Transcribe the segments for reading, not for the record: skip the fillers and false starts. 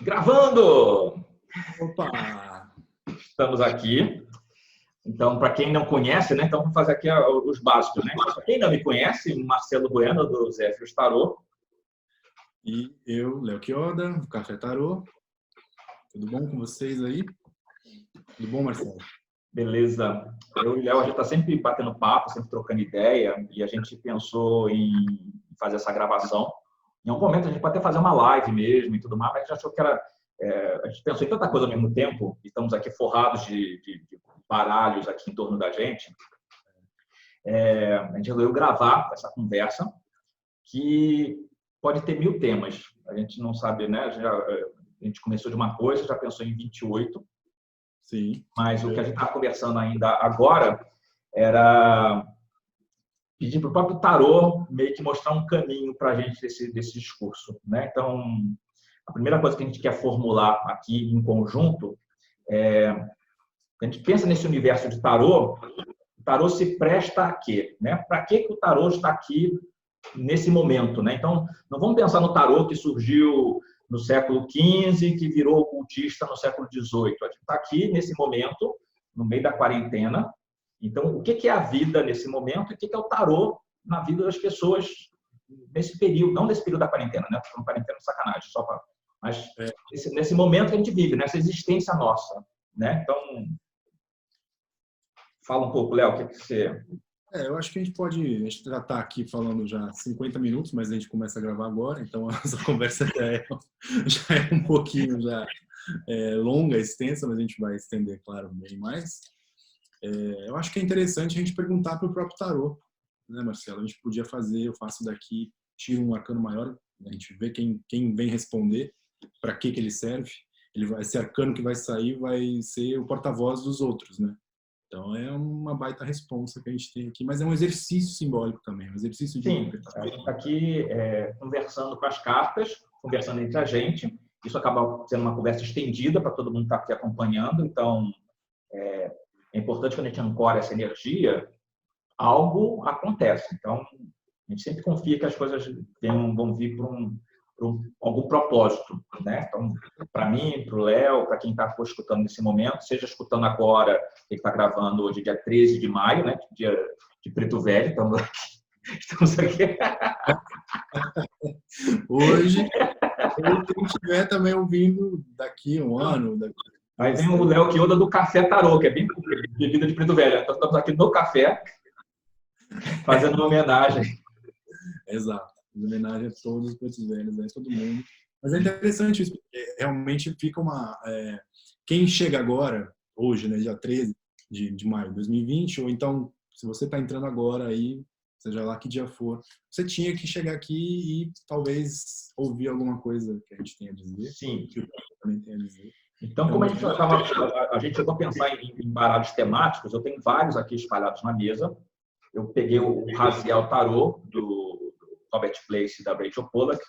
Gravando! Opa! Estamos aqui. Então, para quem não conhece, né? Então, vamos fazer aqui os básicos, né? Para quem não me conhece, Marcelo Bueno, do Zéfiros Tarô. E eu, Léo Quioda, do Café Tarô. Tudo bom com vocês aí? Tudo bom, Marcelo? Beleza. Eu e o Léo, a gente está sempre batendo papo, sempre trocando ideia, e a gente pensou em fazer essa gravação. Em algum momento, a gente pode até fazer uma live mesmo e tudo mais, mas a gente achou que era... a gente pensou em tanta coisa ao mesmo tempo, e estamos aqui forrados de baralhos aqui em torno da gente. A gente resolveu gravar essa conversa, que pode ter 1000 temas. A gente não sabe, né? A gente começou de uma coisa, já pensou em 28. Sim. Mas o que a gente está conversando ainda agora era pedir para o próprio tarô meio que mostrar um caminho para a gente desse discurso, né? Então, a primeira coisa que a gente quer formular aqui em conjunto é: a gente pensa nesse universo de tarô, o tarô se presta a quê, né? Para que o tarô está aqui nesse momento, né? Então, não vamos pensar no tarô que surgiu no século XV, que virou ocultista no século XVIII. A gente está aqui nesse momento, no meio da quarentena. Então, o que é a vida nesse momento e o que é o tarô na vida das pessoas nesse período, não nesse período da quarentena, né? Porque quarentena é sacanagem, só para... Mas nesse momento que a gente vive, nessa existência nossa, né? Então, fala um pouco, Léo, o que você... Eu acho que a gente já está aqui falando já 50 minutos, mas a gente começa a gravar agora, então essa conversa já é um pouquinho longa, extensa, mas a gente vai estender, claro, bem mais. Eu acho que é interessante a gente perguntar para o próprio tarô, né, Marcelo? A gente podia fazer, eu faço daqui, tiro um arcano maior, a gente vê quem vem responder, para que ele serve. Esse arcano que vai sair vai ser o porta-voz dos outros, né? Então é uma baita responsa que a gente tem aqui, mas é um exercício simbólico também, um exercício de interpretação. Sim, a gente está aqui conversando com as cartas, conversando entre a gente. Isso acaba sendo uma conversa estendida para todo mundo estar aqui acompanhando. Então, é importante que a gente ancore essa energia, algo acontece. Então, a gente sempre confia que as coisas vão vir por algum propósito, né? Então, para mim, para o Léo, para quem está escutando nesse momento, seja escutando agora, que está gravando hoje, dia 13 de maio, né? Dia de Preto Velho, estamos aqui. Hoje, quem estiver também ouvindo daqui um ano... Aí vem o Léo Quioda do Café Tarô, que é bem bebida de Preto Velho. Então, estamos aqui no café, fazendo uma homenagem. Exato. Homenagem a todos os pretos velhos, a todo mundo. Mas é interessante isso, porque realmente fica quem chega agora, hoje, né, dia 13 de maio de 2020, ou então, se você está entrando agora aí, seja lá que dia for, você tinha que chegar aqui e talvez ouvir alguma coisa que a gente tenha a dizer. Sim. Que o também tem a dizer. Então, como a gente chegou a pensar em baralhos temáticos, eu tenho vários aqui espalhados na mesa. Eu peguei o Raziel Tarô, do Robert Place e da Rachel Pollack.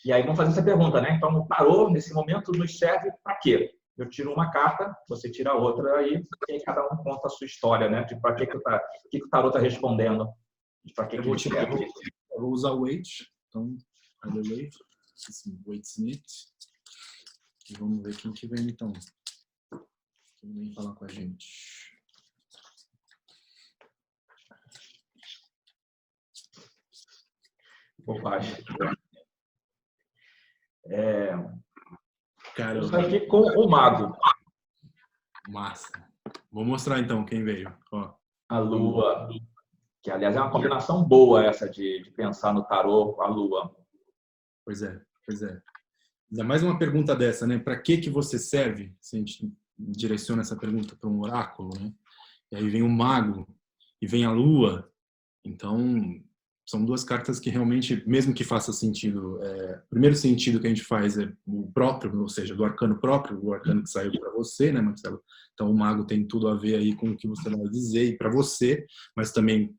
E aí vamos fazer essa pergunta, né? Então, o tarô, nesse momento, nos serve para quê? Eu tiro uma carta, você tira outra, aí cada um conta a sua história, né? De para que o tarô está respondendo. Para que ele serve. Eu vou usar o Wait. Então, Wait Smith. E vamos ver quem que vem, então. Quem vem falar com a gente. Bobagem. Cara, eu estou aqui com o Mago. Massa. Vou mostrar, então, quem veio. Ó. A Lua. Que, aliás, é uma combinação boa essa de pensar no tarô com a Lua. Pois é. Ainda mais uma pergunta dessa, né? Para que você serve? Se a gente direciona essa pergunta para um oráculo, né? E aí vem o Mago e vem a Lua. Então, são duas cartas que realmente, mesmo que faça sentido, o primeiro sentido que a gente faz é o próprio, ou seja, do arcano próprio, o arcano que saiu para você, né, Marcelo? Então, o Mago tem tudo a ver aí com o que você vai dizer e para você, mas também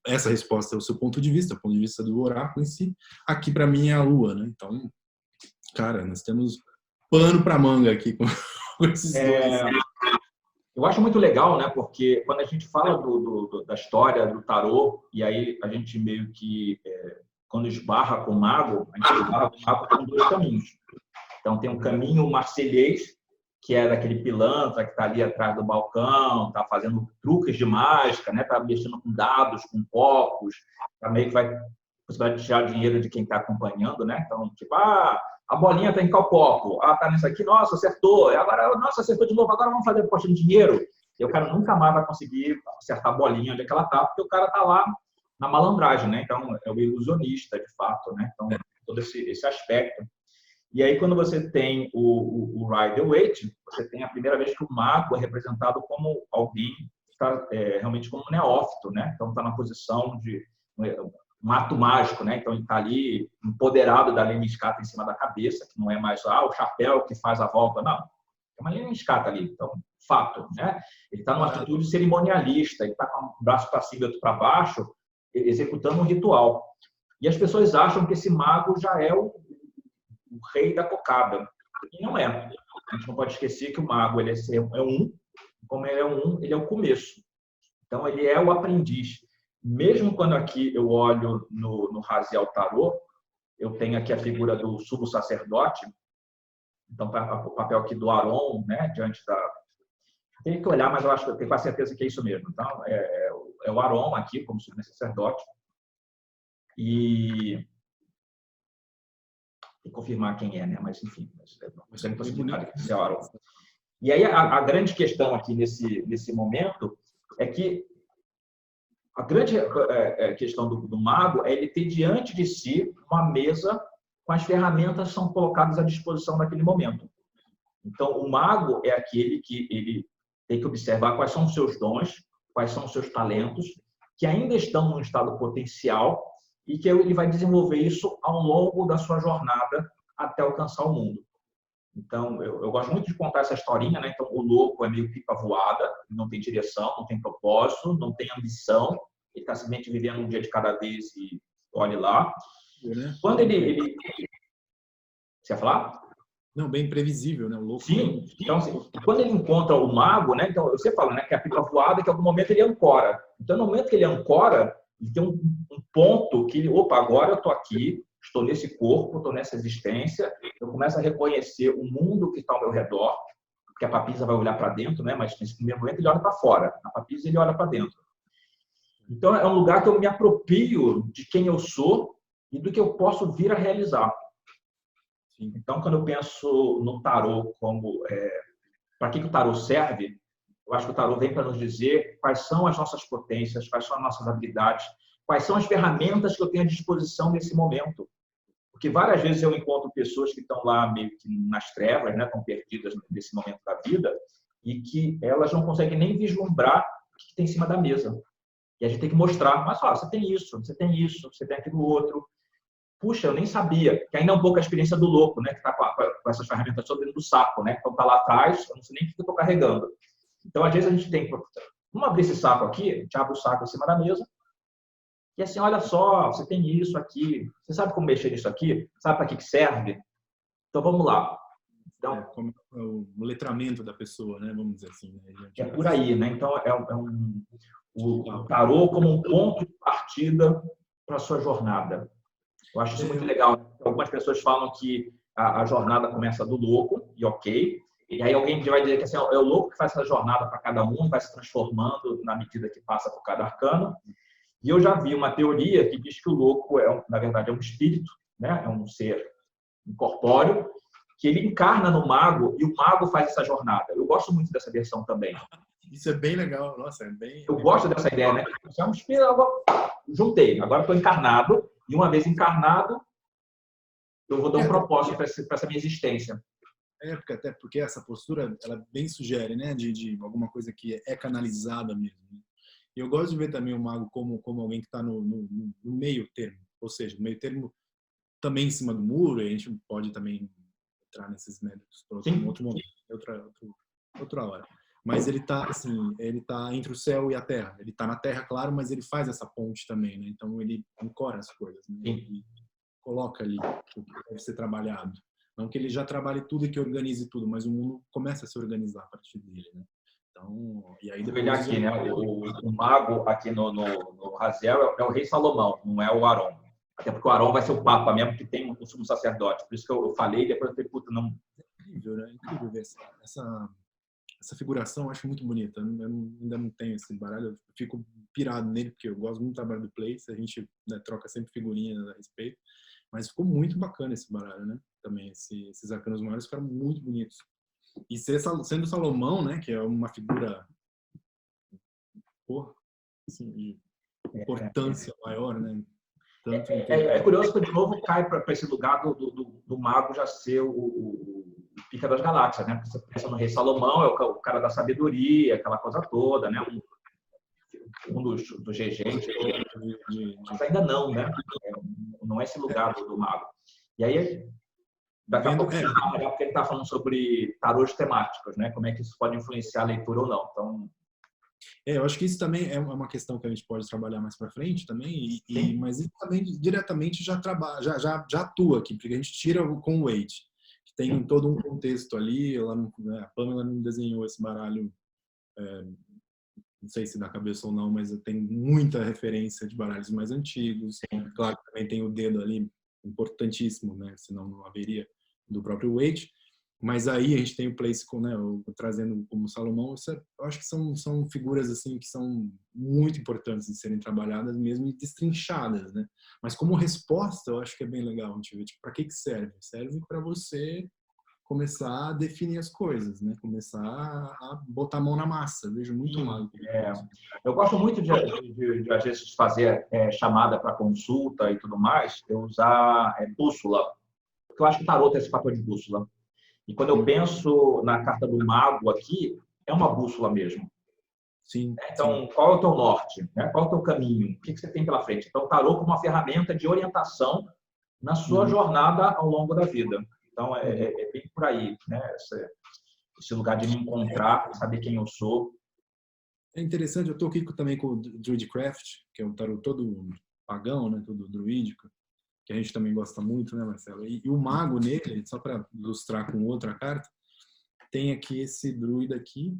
essa resposta é o seu ponto de vista, o ponto de vista do oráculo em si. Aqui, para mim, é a Lua, né? Então, cara, nós temos pano para manga aqui com esses dois. Eu acho muito legal, né? Porque quando a gente fala da história do tarô, e aí a gente meio que, quando esbarra com o Mago, a gente esbarra com o Mago por 2 caminhos. Então, tem um caminho marselhês, que é daquele pilantra que está ali atrás do balcão, está fazendo truques de mágica, né? Está mexendo com dados, com copos, também que vai possibilidade de tirar dinheiro de quem está acompanhando, né? Então, tipo, a bolinha está em qual copo? Está nisso aqui, nossa, acertou. Agora, nossa, acertou de novo, agora vamos fazer aposta de dinheiro. E o cara nunca mais vai conseguir acertar a bolinha onde é que ela está, porque o cara está lá na malandragem, né? Então, é o ilusionista, de fato, né? Então, todo esse aspecto. E aí, quando você tem o Rider-Waite, você tem a primeira vez que o mago é representado como alguém que está realmente como neófito, né? Então, está na posição de um ato mágico, né? Então, ele está ali empoderado da lemniscata em cima da cabeça, que não é mais o chapéu que faz a volta, não. É uma lemniscata ali, então, fato, né? Ele está numa atitude cerimonialista, ele está com o braço para cima e outro para baixo, executando um ritual. E as pessoas acham que esse mago já é o rei da cocada. E não é. A gente não pode esquecer que o mago ele é um, como ele é um, ele é o começo. Então, ele é o aprendiz. Mesmo quando aqui eu olho no Raziel Tarot, eu tenho aqui a figura do sumo sacerdote, então o papel aqui do Aron, né, diante da... Tem que olhar, mas eu acho que eu tenho quase certeza que é isso mesmo. Então, é o Aron aqui, como sumo sacerdote. E... Tem que confirmar quem é, né? Mas, enfim, tem possibilidade de ser o Aron. E aí, a grande questão aqui nesse momento é que a grande questão do mago é ele ter diante de si uma mesa com as ferramentas que são colocadas à disposição naquele momento. Então, o mago é aquele que ele tem que observar quais são os seus dons, quais são os seus talentos, que ainda estão num estado potencial e que ele vai desenvolver isso ao longo da sua jornada até alcançar o mundo. Então, eu gosto muito de contar essa historinha, né? Então, o louco é meio pipa voada, não tem direção, não tem propósito, não tem ambição, ele está simplesmente vivendo um dia de cada vez e olhe lá. Quando ele... Você ia falar? Não, bem previsível, né? O louco. Sim. Então, assim, quando ele encontra o mago, né? Então, você fala, né? Que é a pipa voada, que em algum momento ele ancora. Então, no momento que ele ancora, ele tem um ponto que ele, opa, agora eu estou aqui, estou nesse corpo, estou nessa existência, eu começo a reconhecer o mundo que está ao meu redor, porque a papisa vai olhar para dentro, né? Mas nesse primeiro momento ele olha para fora, na papisa ele olha para dentro. Então é um lugar que eu me aproprio de quem eu sou e do que eu posso vir a realizar. Então, quando eu penso no tarô como para que o tarô serve, eu acho que o tarô vem para nos dizer quais são as nossas potências, quais são as nossas habilidades, quais são as ferramentas que eu tenho à disposição nesse momento. Porque várias vezes eu encontro pessoas que estão lá meio que nas trevas, né, estão perdidas nesse momento da vida, e que elas não conseguem nem vislumbrar o que tem em cima da mesa. E a gente tem que mostrar, mas ó, você tem isso, você tem isso, você tem aquilo outro. Puxa, eu nem sabia. Que ainda é um pouco a experiência do louco, né, que está com essas ferramentas todas dentro do saco, né? Então está lá atrás, eu não sei nem o que eu estou carregando. Então, às vezes, a gente tem que... Vamos abrir esse saco aqui, a gente abre o saco em cima da mesa, e assim, olha só, você tem isso aqui, você sabe como mexer nisso aqui? Sabe para que serve? Então, vamos lá. Então, como o letramento da pessoa, né? Vamos dizer assim. Né? É por aí, né? Então, o tarô como um ponto de partida para a sua jornada. Eu acho isso muito legal. Algumas pessoas falam que a jornada começa do louco, e ok. E aí alguém vai dizer que assim, é o louco que faz essa jornada para cada um, vai se transformando na medida que passa por cada arcano. E eu já vi uma teoria que diz que o louco, na verdade, é um espírito, né? É um ser incorpóreo, que ele encarna no mago e o mago faz essa jornada. Eu gosto muito dessa versão também. Isso é bem legal. Nossa, é bem... Eu gosto dessa ideia, né? É um espírito, juntei. Agora estou encarnado e uma vez encarnado, eu vou dar um propósito para essa minha existência. Até porque essa postura, ela bem sugere, né? De alguma coisa que é canalizada mesmo. Né? E eu gosto de ver também o mago como alguém que está no meio termo. Ou seja, no meio termo também em cima do muro, e a gente pode também entrar nesses métodos por outro momento, outra hora. Mas ele está assim, ele tá entre o céu e a terra. Ele está na terra, claro, mas ele faz essa ponte também, né? Então ele ancora as coisas, né? Ele coloca ali o que deve ser trabalhado. Não que ele já trabalhe tudo e que organize tudo, mas o mundo começa a se organizar a partir dele, né? Então, e aí depois aqui, né? O mago aqui no Raziel é o rei Salomão, não é o Aron. Até porque o Aron vai ser o Papa mesmo, que tem um sumo sacerdote. Por isso que eu falei, depois eu falei, puta, não... É incrível, né? É incrível ver essa figuração, eu acho muito bonita. Eu ainda não tenho esse baralho, eu fico pirado nele, porque eu gosto muito do trabalho do Place, a gente, né, troca sempre figurinhas a respeito, mas ficou muito bacana esse baralho, né? Também, esses arcanos maiores ficaram muito bonitos. E sendo Salomão, né, que é uma figura, porra, assim, de importância maior, né? Tanto É curioso que, de novo, cai para esse lugar do mago já ser o pica das galáxias, né? Porque você pensa no rei Salomão, é o cara da sabedoria, aquela coisa toda, né? Um dos regentes, mas ainda não, né? Não é esse lugar do mago. E aí, daqui a pouco, porque ele está falando sobre tarôs temáticos, né? Como é que isso pode influenciar a leitura ou não. Então, eu acho que isso também é uma questão que a gente pode trabalhar mais para frente também, mas isso também diretamente já atua aqui, porque a gente tira com o Wade, que tem todo um contexto ali, a Pamela não desenhou esse baralho, não sei se da cabeça ou não, mas tem muita referência de baralhos mais antigos, claro que também tem o dedo ali, importantíssimo, né? Senão não haveria, do próprio Wade. Mas aí a gente tem o Place né, trazendo como Salomão. Eu acho que são figuras assim que são muito importantes de serem trabalhadas mesmo e destrinchadas, né? Mas como resposta, eu acho que é bem legal a gente ver, tipo, para que serve? Serve para você começar a definir as coisas, né? Começar a botar a mão na massa. Eu vejo muito mal. Eu gosto muito de às vezes fazer chamada para consulta e tudo mais, eu usar bússola, porque eu acho que o tarô tem esse papel de bússola. E quando eu penso na carta do mago aqui, é uma bússola mesmo. Sim. Então, qual é o teu norte? Qual é o teu caminho? O que você tem pela frente? Então, o tarô como uma ferramenta de orientação na sua jornada ao longo da vida. Então, é bem por aí, né? Esse lugar de me encontrar, saber quem eu sou. É interessante, eu estou aqui também com o Druidcraft, que é um tarô todo pagão, né? Todo druídico, que a gente também gosta muito, né, Marcelo? E o mago nele, só para ilustrar com outra carta, tem aqui esse druida aqui,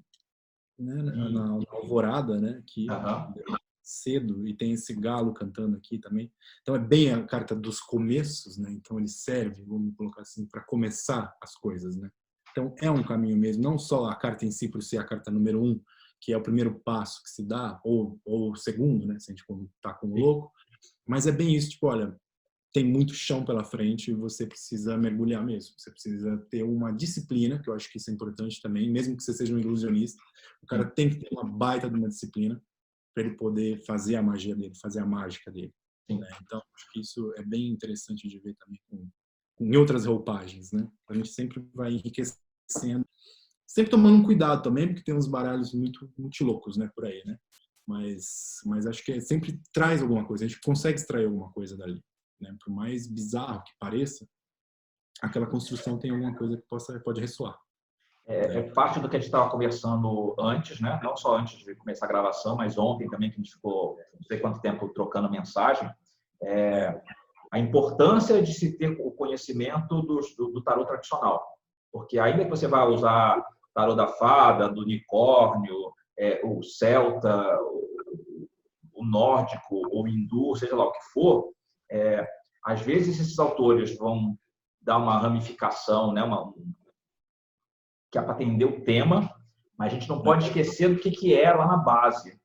né, na alvorada, né, aqui, cedo, e tem esse galo cantando aqui também. Então é bem a carta dos começos, né? Então ele serve, vamos colocar assim, para começar as coisas, né? Então é um caminho mesmo, não só a carta em si por ser a carta número 1, que é o primeiro passo que se dá, ou o segundo, né, se a gente tá com o louco, mas é bem isso, tipo, olha, tem muito chão pela frente e você precisa mergulhar mesmo. Você precisa ter uma disciplina, que eu acho que isso é importante também, mesmo que você seja um ilusionista. O cara tem que ter uma baita de uma disciplina para ele poder fazer a magia dele, fazer a mágica dele. Né? Então, acho que isso é bem interessante de ver também em outras roupagens, né? A gente sempre vai enriquecendo, sempre tomando um cuidado também, porque tem uns baralhos muito loucos, né, por aí, né? Mas acho que sempre traz alguma coisa, a gente consegue extrair alguma coisa dali. Né? Por mais bizarro que pareça, aquela construção tem alguma coisa que pode ressoar. É parte do que a gente estava conversando antes, né? Não só antes de começar a gravação, mas ontem também, que a gente ficou não sei quanto tempo trocando mensagem, a importância de se ter o conhecimento do tarô tradicional. Porque ainda que você vá usar tarô da fada, do unicórnio, o celta, o nórdico, ou hindu, seja lá o que for, às vezes esses autores vão dar uma ramificação, né, que é para atender o tema, mas a gente não pode esquecer do que é lá na base.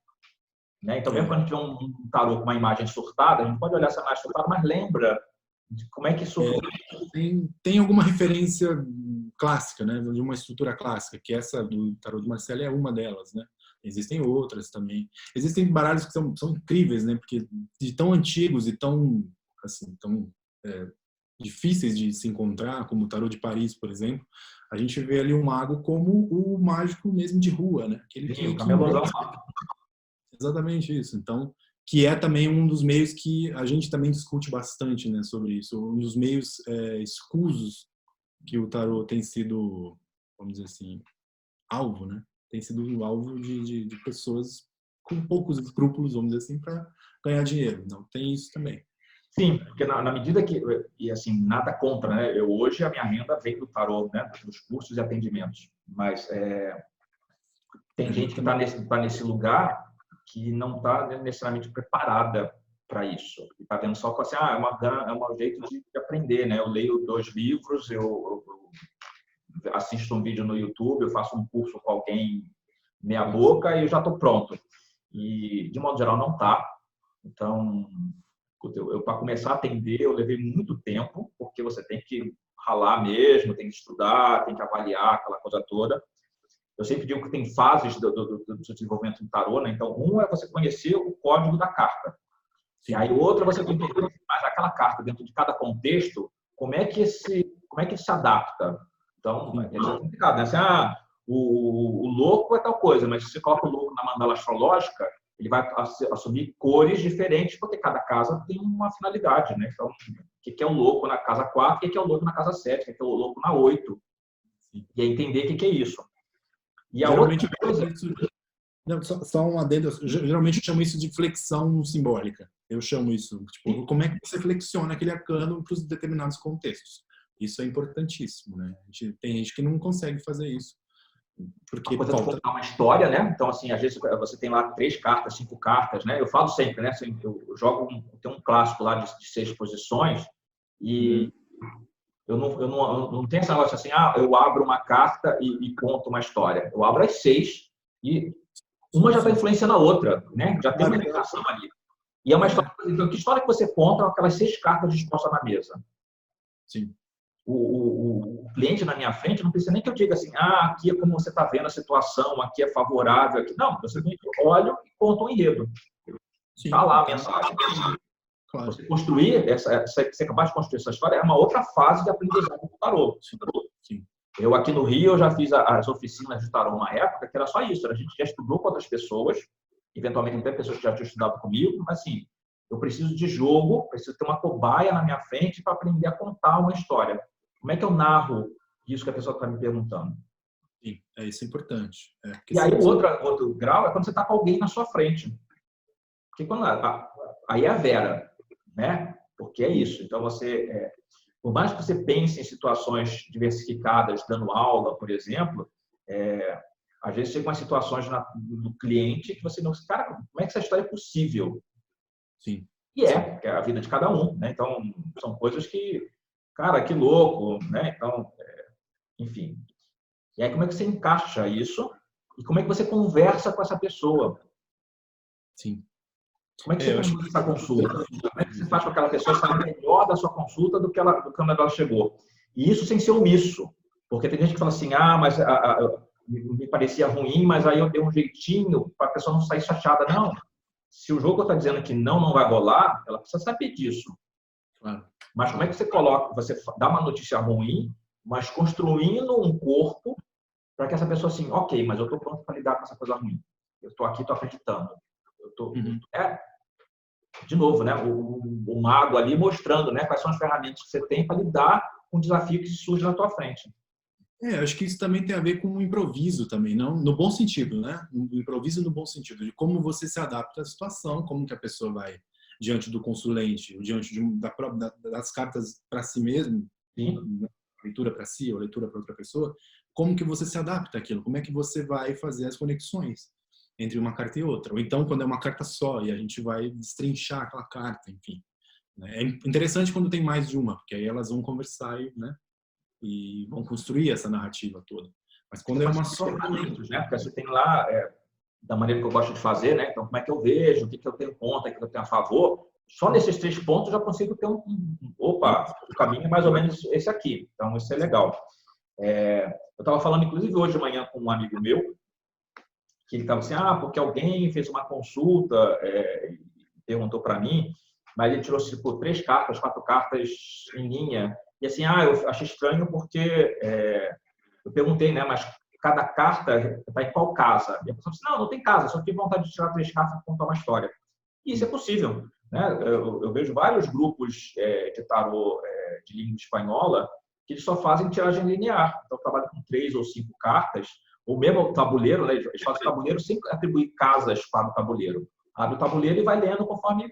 Né? Então, mesmo quando a gente vê um tarô com uma imagem surtada, a gente pode olhar essa imagem surtada, mas lembra de como é que isso... Tem alguma referência clássica, né, de uma estrutura clássica, que essa do tarô do Marcelo é uma delas, né? Existem outras também. Existem baralhos que são incríveis, né? Porque de tão antigos e tão difíceis de se encontrar, como o tarô de Paris, por exemplo, a gente vê ali o mago como o mágico mesmo de rua, né? Aquele que exatamente isso. Então, que é também um dos meios que a gente também discute bastante, né, sobre isso. Um dos meios escusos que o tarô tem sido, vamos dizer assim, alvo, né? Tem sido alvo de pessoas com poucos escrúpulos, vamos dizer assim, para ganhar dinheiro. Não, tem isso também. Sim, porque na medida que, e assim, nada contra, né? Hoje a minha renda vem do tarô, né? Dos cursos e atendimentos. Mas tem gente que está nesse lugar que não está necessariamente preparada para isso. Está vendo só assim, é um jeito de aprender, né? Eu leio 2 livros, eu assisto um vídeo no YouTube, eu faço um curso com alguém meia boca e eu já estou pronto. E, de modo geral, não está. Então, para começar a atender, eu levei muito tempo, porque você tem que ralar mesmo, tem que estudar, tem que avaliar aquela coisa toda. Eu sempre digo que tem fases do desenvolvimento do tarô, né? Então, um é você conhecer o código da carta. E aí, outro é você entender mais aquela carta, dentro de cada contexto, como é que se adapta. Então, é complicado, né? Assim, o louco é tal coisa, mas se você coloca o louco na mandala astrológica, ele vai assumir cores diferentes, porque cada casa tem uma finalidade, né? Então, o que é o louco na casa 4, o que é o louco na casa 7, o que é o louco na 8. E aí entender o que é isso. E a Geralmente, outra coisa... Não, só um adendo. Geralmente eu chamo isso de flexão simbólica. Eu chamo isso, tipo, como é que você flexiona aquele arcano para os determinados contextos. Isso é importantíssimo, né? Tem gente que não consegue fazer isso. Porque falta contar uma história, né? Então, assim, às vezes você tem lá 3 cartas, 5 cartas, né? Eu falo sempre, né? Assim, eu jogo, tem um clássico lá de 6 posições e eu não tenho esse negócio assim, eu abro uma carta e conto uma história. Eu abro as 6 e uma já está influenciando a outra, né? Já tem uma ligação ali. E é uma história. Então, que história que você conta com aquelas 6 cartas dispostas na mesa? Sim. O cliente na minha frente não precisa nem que eu diga assim, aqui é como você está vendo a situação, aqui é favorável, aqui. Não, você olha e conta um enredo. Está lá a mensagem. Claro. Você construir, você acabar de construir essa história é uma outra fase de aprendizagem do tarô. Sim. Eu aqui no Rio, eu já fiz as oficinas de tarô uma época que era só isso, a gente já estudou com outras pessoas, eventualmente até pessoas que já tinham estudado comigo, mas assim, eu preciso de jogo, preciso ter uma cobaia na minha frente para aprender a contar uma história. Como é que eu narro isso que a pessoa está me perguntando? Sim, isso é importante. E aí o outro grau é quando você está com alguém na sua frente. Porque aí é a Vera, né? Porque é isso. Então você, por mais que você pense em situações diversificadas, dando aula, por exemplo, às vezes chegam umas situações do cliente que você não... Cara, como é que essa história é possível? Sim. E que é a vida de cada um, né? Então, são coisas que... Cara, que louco, né? Então, enfim. E aí, como é que você encaixa isso? E como é que você conversa com essa pessoa? Sim. Como é que você conduz essa consulta? Como é que você faz com aquela pessoa sair melhor da sua consulta do que quando ela chegou? E isso sem ser omisso. Porque tem gente que fala assim, mas me parecia ruim, mas aí eu dei um jeitinho para a pessoa não sair chateada. Não. Se o jogo está dizendo que não vai rolar, ela precisa saber disso. Claro. Mas como é que você dá uma notícia ruim, mas construindo um corpo para que essa pessoa assim, ok, mas eu estou pronto para lidar com essa coisa ruim. Eu estou aqui, estou acreditando. De novo, né? O mago ali mostrando, né? Quais são as ferramentas que você tem para lidar com o desafio que surge na tua frente. Acho que isso também tem a ver com o improviso também, não no bom sentido, né? O improviso no bom sentido, de como você se adapta à situação, como que a pessoa vai diante do consulente, diante das cartas para si mesmo, leitura para si ou leitura para outra pessoa, como que você se adapta àquilo, como é que você vai fazer as conexões entre uma carta e outra. Ou então, quando é uma carta só e a gente vai destrinchar aquela carta, enfim. É interessante quando tem mais de uma, porque aí elas vão conversar e vão construir essa narrativa toda. Mas quando é uma só... né? Porque você tem lá, da maneira que eu gosto de fazer, né? Então, como é que eu vejo, o que eu tenho contra, o que eu tenho a favor. Só nesses 3 pontos eu já consigo ter o caminho é mais ou menos esse aqui. Então, isso é legal. Eu estava falando, inclusive, hoje de manhã com um amigo meu, que ele estava assim, porque alguém fez uma consulta e perguntou para mim, mas ele tirou tipo 3 cartas, 4 cartas em linha. E assim, eu achei estranho porque eu perguntei, né, mas cada carta está em qual casa? E a pessoa disse, não tem casa, só tive vontade de tirar 3 cartas e contar uma história. E isso é possível. Né? Eu vejo vários grupos de tarô de língua espanhola que eles só fazem tiragem linear. Então, eu trabalho com 3 ou 5 cartas, ou mesmo o tabuleiro, né? Eles fazem o tabuleiro sem atribuir casas para o tabuleiro. Abre o tabuleiro e vai lendo conforme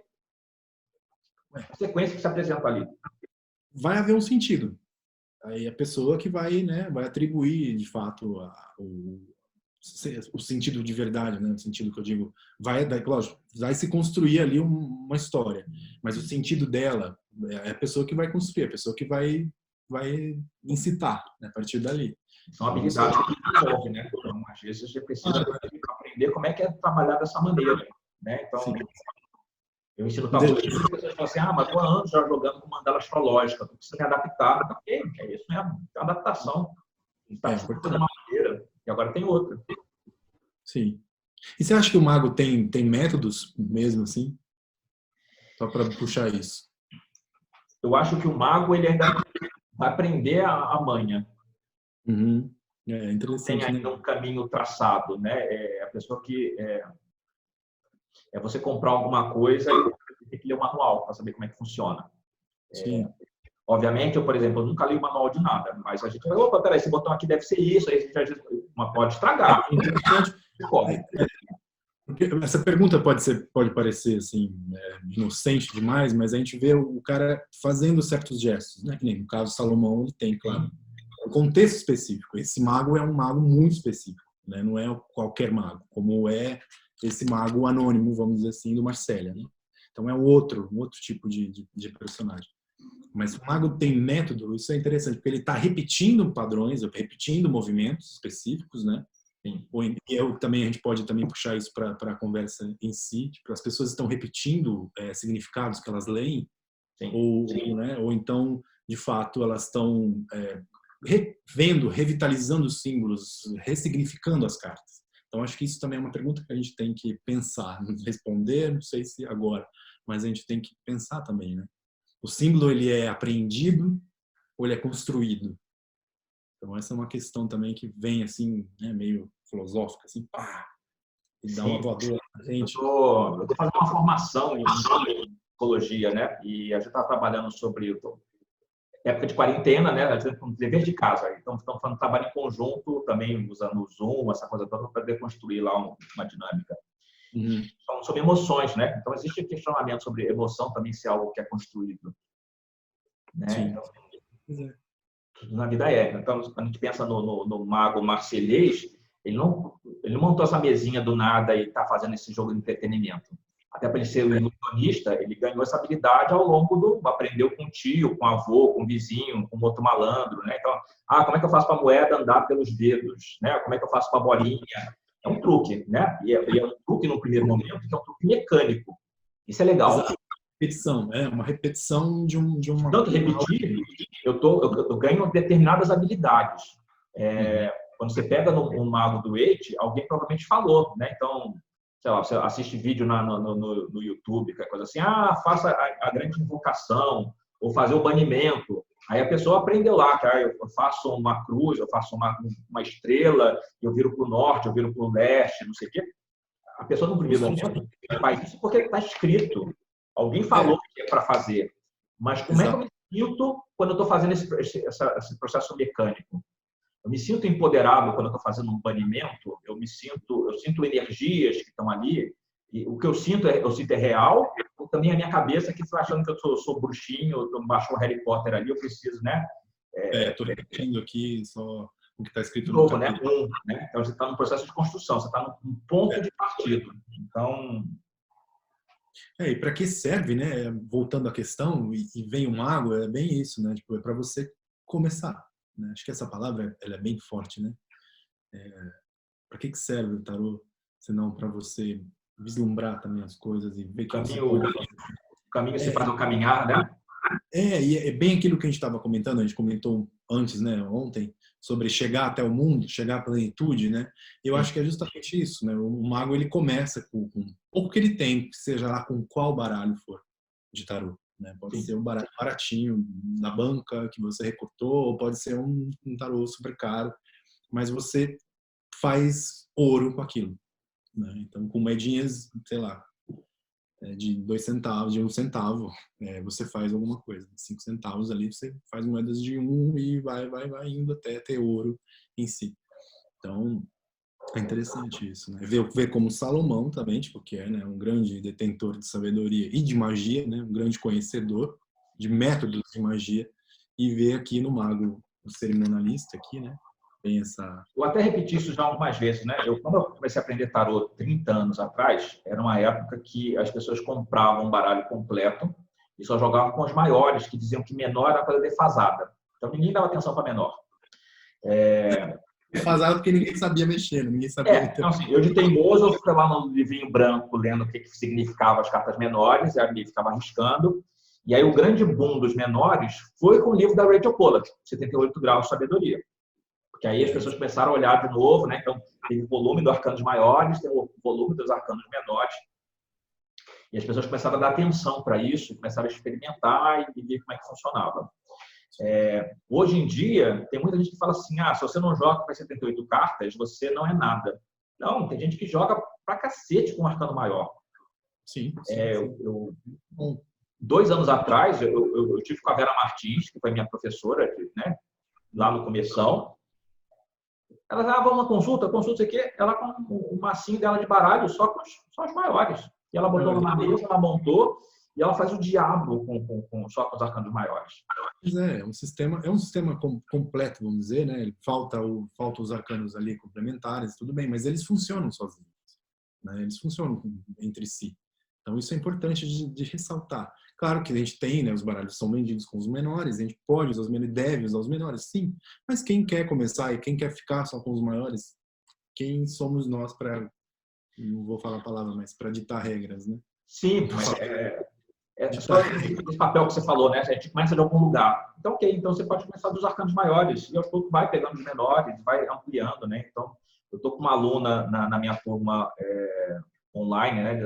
a sequência que se apresenta ali. Vai haver um sentido. Aí a pessoa que vai, né, vai atribuir, de fato, o sentido de verdade, né? O sentido que eu digo, lógico, vai se construir ali uma história, mas o sentido dela é a pessoa que vai construir, a pessoa que vai incitar, né, a partir dali. São habilidades que desenvolve, né? Então, às vezes você precisa aprender como é que é trabalhar dessa maneira, né? Então, eu ensino tabuleiro, as pessoas falam assim, mas estou há anos já jogando com mandala astrológica, tu precisa me adaptar. Ok, é isso, é adaptação. Está de uma maneira e agora tem outra. Sim. E você acha que o mago tem métodos mesmo assim? Só para puxar isso. Eu acho que o mago ele ainda vai aprender a manha. Uhum. É interessante. Tem ainda um caminho traçado, né? É a pessoa que é você comprar alguma coisa e você tem que ler o manual para saber como é que funciona. Sim. Obviamente, eu, por exemplo, eu nunca li o manual de nada, mas a gente vai, opa, peraí, esse botão aqui deve ser isso, aí a gente pode estragar. Porque essa pergunta pode parecer assim, inocente demais, mas a gente vê o cara fazendo certos gestos, né? Que nem no caso Salomão, ele tem, claro, um contexto específico. Esse mago é um mago muito específico, né? Não é qualquer mago, como é esse mago anônimo, vamos dizer assim, do Marsella, né? Então é um outro tipo de personagem. Mas o mago tem método, isso é interessante, porque ele está repetindo padrões, repetindo movimentos específicos, né? Também a gente pode também puxar isso para a conversa em si, tipo, as pessoas estão repetindo significados que elas leem, né? Ou então, de fato, elas estão revitalizando os símbolos, ressignificando as cartas. Então, acho que isso também é uma pergunta que a gente tem que pensar, responder, não sei se agora, mas a gente tem que pensar também, né? O símbolo, ele é apreendido ou ele é construído? Então, essa é uma questão também que vem, assim, né, meio filosófica, assim, pá, e dá uma voadora pra gente. Eu tô fazendo uma formação em psicologia, né? E a gente está trabalhando sobre época de quarentena, né? A gente tem dever de casa. Então, estamos fazendo trabalho em conjunto, também usando o Zoom, essa coisa toda, para poder construir lá uma dinâmica. Falando sobre emoções, né? Então, existe questionamento sobre emoção também ser algo que é construído. Né? Então, na vida Então, quando a gente pensa no mago marselhês, ele não montou essa mesinha do nada e está fazendo esse jogo de entretenimento. Até para ele ser um ilusionista, ele ganhou essa habilidade ao longo aprendeu com o tio, com o avô, com o vizinho, com outro malandro, né? Então, como é que eu faço para a moeda andar pelos dedos, né? Como é que eu faço para a bolinha? É um truque, né? E é um truque no primeiro momento, que é um truque mecânico. Isso é legal. Exato. Uma repetição de uma... Tanto repetir, eu ganho determinadas habilidades. Quando você pega no mago do Eight, alguém provavelmente falou, né? Então, sei lá, você assiste vídeo no YouTube, que é coisa assim, faça a grande invocação, ou fazer o banimento. Aí a pessoa aprendeu lá, que eu faço uma cruz, eu faço uma estrela, eu viro para o norte, eu viro para o leste, não sei o quê. A pessoa, no primeiro momento, faz isso porque está escrito. Alguém falou que é para fazer. Mas como é que eu me sinto quando eu estou fazendo esse processo mecânico? Eu me sinto empoderado quando eu estou fazendo um banimento, eu sinto energias que estão ali, e o que eu sinto é real, ou também a minha cabeça que está achando que eu sou bruxinho, eu baixo o Harry Potter ali, eu preciso, né? Estou repetindo aqui só o que está escrito no capítulo. Né? Então, você está num processo de construção, você está num ponto de partida. Então... e para que serve, né? Voltando à questão, e vem o mago, é bem isso, né? Tipo, é para você começar. Né? Acho que essa palavra ela é bem forte, né? Para que serve o tarô, senão para você vislumbrar também as coisas e ver que o caminho se faz ao caminhar, né? E é bem aquilo que a gente estava comentando, a gente comentou antes, né, ontem, sobre chegar até o mundo, chegar à plenitude, né? Eu acho que é justamente isso, né? O mago ele começa com pouco que ele tem, seja lá com qual baralho for de tarô. Né? Pode ser um baralho baratinho na banca que você recortou, ou pode ser um tarô super caro, mas você faz ouro com aquilo. Né? Então, com moedinhas, sei lá, de 2 centavos, de 1 centavo, você faz alguma coisa. 5 centavos ali, você faz moedas de 1 e vai indo até ter ouro em si. Então, é interessante isso, né? Ver como Salomão também, tipo, que é, né, um grande detentor de sabedoria e de magia, né? Um grande conhecedor de métodos de magia, e ver aqui no mago, o cerimonialista aqui, né? Tem essa... Eu até repeti isso já algumas vezes, né? Quando eu comecei a aprender tarô 30 anos atrás, era uma época que as pessoas compravam um baralho completo e só jogavam com os maiores, que diziam que menor era para defasada. Então, ninguém dava atenção para menor. Defasado porque ninguém sabia mexer, ninguém sabia... Então, assim, eu de teimoso, eu fui lá no livrinho branco lendo o que significava as cartas menores, e ali ficava arriscando. E aí o grande boom dos menores foi com o livro da Rachel Pollack, 78 Graus de Sabedoria. Porque aí as pessoas começaram a olhar de novo, né? Então, tem o volume dos arcanos maiores, tem o volume dos arcanos menores. E as pessoas começaram a dar atenção para isso, começaram a experimentar e ver como é que funcionava. Hoje em dia, tem muita gente que fala assim, se você não joga com 78 cartas, você não é nada. Não, tem gente que joga pra cacete com um arcano maior. Sim. 2 anos atrás, eu tive com a Vera Martins, que foi minha professora, né, lá no começão. Ela dava uma consulta aqui, ela com o massinho dela de baralho só com os maiores. E ela botou na mesa, ela montou, e ela faz o diabo só com os arcanos maiores. É um sistema completo, vamos dizer, né? Falta os arcanos ali complementares, tudo bem, mas eles funcionam sozinhos, né? Eles funcionam entre si. Então isso é importante de ressaltar. Claro que a gente tem, né? Os baralhos são vendidos com os menores, a gente pode usar os menores, deve usar os menores, sim. Mas quem quer começar e quem quer ficar só com os maiores, quem somos nós para, não vou falar a palavra, mas para ditar regras, né? Sim, mas só esse papel que você falou, né? A gente começa de algum lugar. Então, ok, então você pode começar dos arcanos maiores e aos poucos vai pegando os menores, vai ampliando, né? Então, eu estou com uma aluna na minha turma online, né,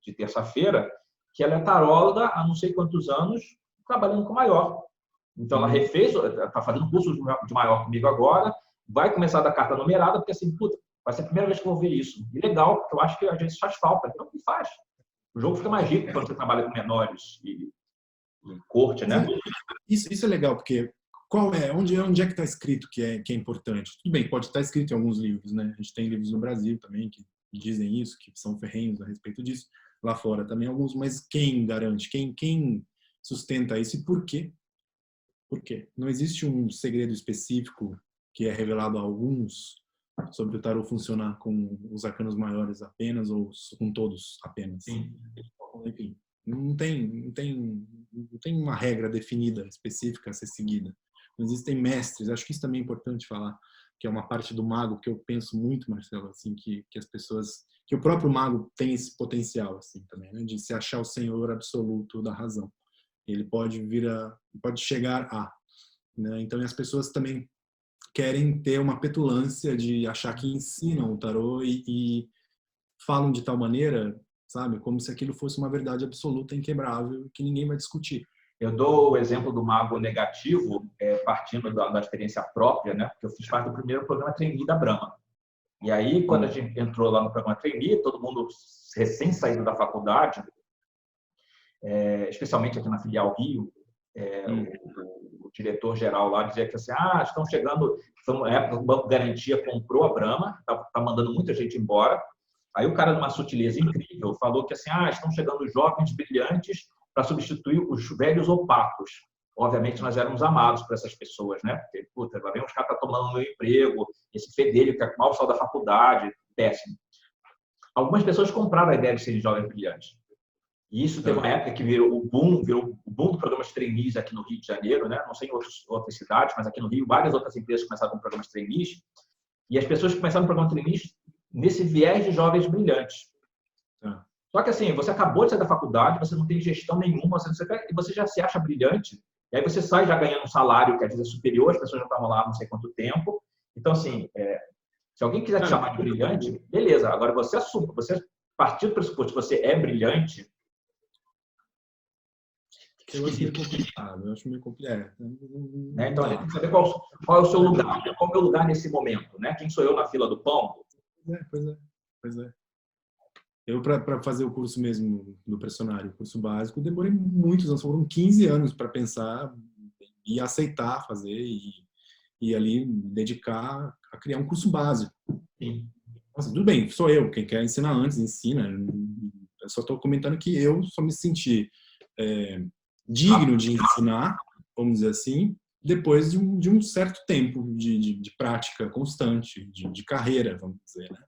de terça-feira, que ela é taróloga há não sei quantos anos, trabalhando com maior. Então, ela está fazendo curso de maior comigo agora, vai começar da carta numerada, porque assim, vai ser a primeira vez que eu vou ver isso. E legal, porque eu acho que a gente faz falta. Então, o que faz? O jogo fica mais rico quando você trabalha com menores e corte, né? Isso é legal, porque onde é que está escrito que é importante? Tudo bem, pode estar escrito em alguns livros, né? A gente tem livros no Brasil também que dizem isso, que são ferrenhos a respeito disso. Lá fora também alguns, mas quem garante? Quem sustenta isso e por quê? Por quê? Não existe um segredo específico que é revelado a alguns sobre o tarô funcionar com os arcanos maiores apenas ou com todos apenas. Sim. Enfim, não tem uma regra definida, específica a ser seguida. Não existem mestres. Acho que isso também é importante falar, que é uma parte do mago que eu penso muito, Marcelo, assim, que as pessoas, que o próprio mago tem esse potencial, assim, também, né, de se achar o senhor absoluto da razão. Ele pode chegar a, né? Então as pessoas também querem ter uma petulância de achar que ensinam o tarô e falam de tal maneira, sabe, como se aquilo fosse uma verdade absoluta, inquebrável, que ninguém vai discutir. Eu dou o exemplo do mago negativo, partindo da experiência própria, né? Porque eu fiz parte do primeiro programa trainee da Brahma. E aí, quando a gente entrou lá no programa trainee, todo mundo recém-saído da faculdade, especialmente aqui na filial Rio, o diretor-geral lá dizia que assim, estão chegando, na época o Banco Garantia comprou a Brahma, tá mandando muita gente embora. Aí o cara, numa sutileza incrível, falou que assim, estão chegando jovens brilhantes para substituir os velhos opacos. Obviamente, nós éramos amados por essas pessoas, né? Porque, agora vem uns caras que estão tomando meu emprego, esse fedelho que é mal saiu da faculdade, péssimo. Algumas pessoas compraram a ideia de serem jovens brilhantes. E isso teve uma época que virou o boom do programa de trainees aqui no Rio de Janeiro, né? Não sei em outras cidades, mas aqui no Rio, várias outras empresas começaram com programas de trainees. E as pessoas começaram no programa de trainees nesse viés de jovens brilhantes. Só que assim, você acabou de sair da faculdade, você não tem gestão nenhuma, e você já se acha brilhante, e aí você sai já ganhando um salário que às vezes é superior, as pessoas já estavam lá não sei quanto tempo. Então, assim, se alguém quiser te chamar de brilhante, beleza. Agora, você assume, você partir do pressuposto que você é brilhante. Eu acho meio complicado. Né? Então, a gente tem que saber qual é o seu lugar, né? Qual é o meu lugar nesse momento, né? Quem sou eu na fila do pão? Pois é. Eu, para fazer o curso mesmo do pressionário, o curso básico, demorei muitos anos, foram 15 anos para pensar e aceitar fazer e ali dedicar a criar um curso básico. Sim. Nossa, tudo bem, sou eu, quem quer ensinar antes, ensina. Eu só estou comentando que eu só me senti digno de ensinar, vamos dizer assim, depois de um certo tempo de prática constante, de carreira, vamos dizer, né?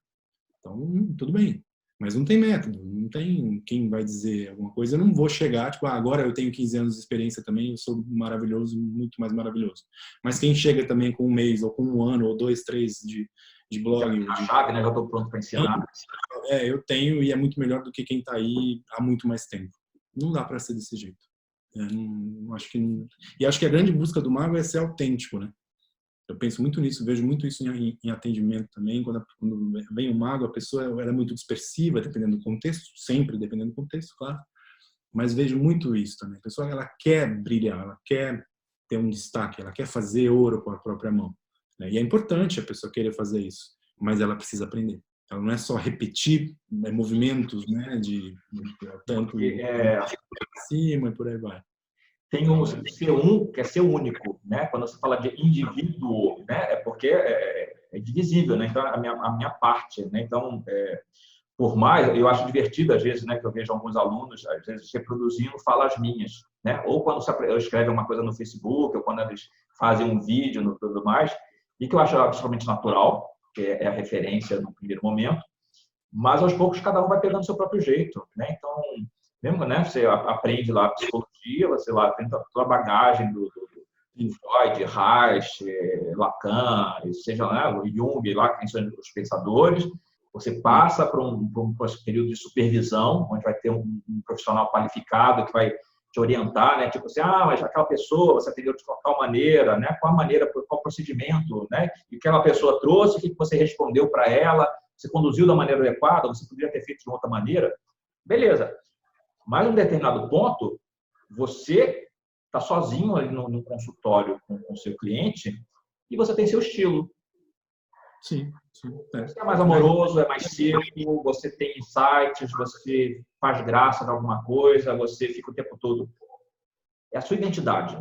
Então, tudo bem. Mas não tem método, não tem quem vai dizer alguma coisa. Eu não vou chegar, tipo, agora eu tenho 15 anos de experiência também, eu sou maravilhoso, muito mais maravilhoso. Mas quem chega também com um mês, ou com um ano, ou 2, 3 de blog... A chave, né? Já estou pronto para ensinar. Eu tenho, e é muito melhor do que quem está aí há muito mais tempo. Não dá para ser desse jeito. Não, acho que não... E acho que a grande busca do mago é ser autêntico, né? Eu penso muito nisso, vejo muito isso em atendimento também. Quando vem o mago, a pessoa ela é muito dispersiva, dependendo do contexto, sempre dependendo do contexto, claro. Mas vejo muito isso também. A pessoa ela quer brilhar, ela quer ter um destaque, ela quer fazer ouro com a própria mão. Né? E é importante a pessoa querer fazer isso, mas ela precisa aprender. Ela não é só repetir movimentos, né, de tanto cima e por aí vai. Tem um ser que é ser único, né? Quando você fala de indivíduo, né? É porque é divisível, né? Então a minha parte, né? Então por mais eu acho divertido às vezes, né? Que eu vejo alguns alunos às vezes reproduzindo falas minhas, né? Ou quando eu escrevo uma coisa no Facebook, ou quando eles fazem um vídeo no tudo mais, e que eu acho absolutamente natural, que é a referência no primeiro momento, mas aos poucos cada um vai pegando o seu próprio jeito, né? Então mesmo, né? Você aprende lá psicologia, você lá tem toda a bagagem do Freud, Reich, Lacan, seja lá, o Jung, lá quem são os pensadores. Você passa por um período de supervisão, onde vai ter um profissional qualificado que vai te orientar, né? Tipo assim, mas aquela pessoa você atendeu de tal maneira, né? Qual maneira, qual procedimento, né? E o que aquela pessoa trouxe, o que você respondeu para ela, você conduziu da maneira adequada, você poderia ter feito de outra maneira, beleza? Mas em um determinado ponto, você está sozinho ali no consultório com o seu cliente e você tem seu estilo. Sim. Você é mais amoroso, é mais seco, você tem insights, você faz graça de alguma coisa, você fica o tempo todo... É a sua identidade.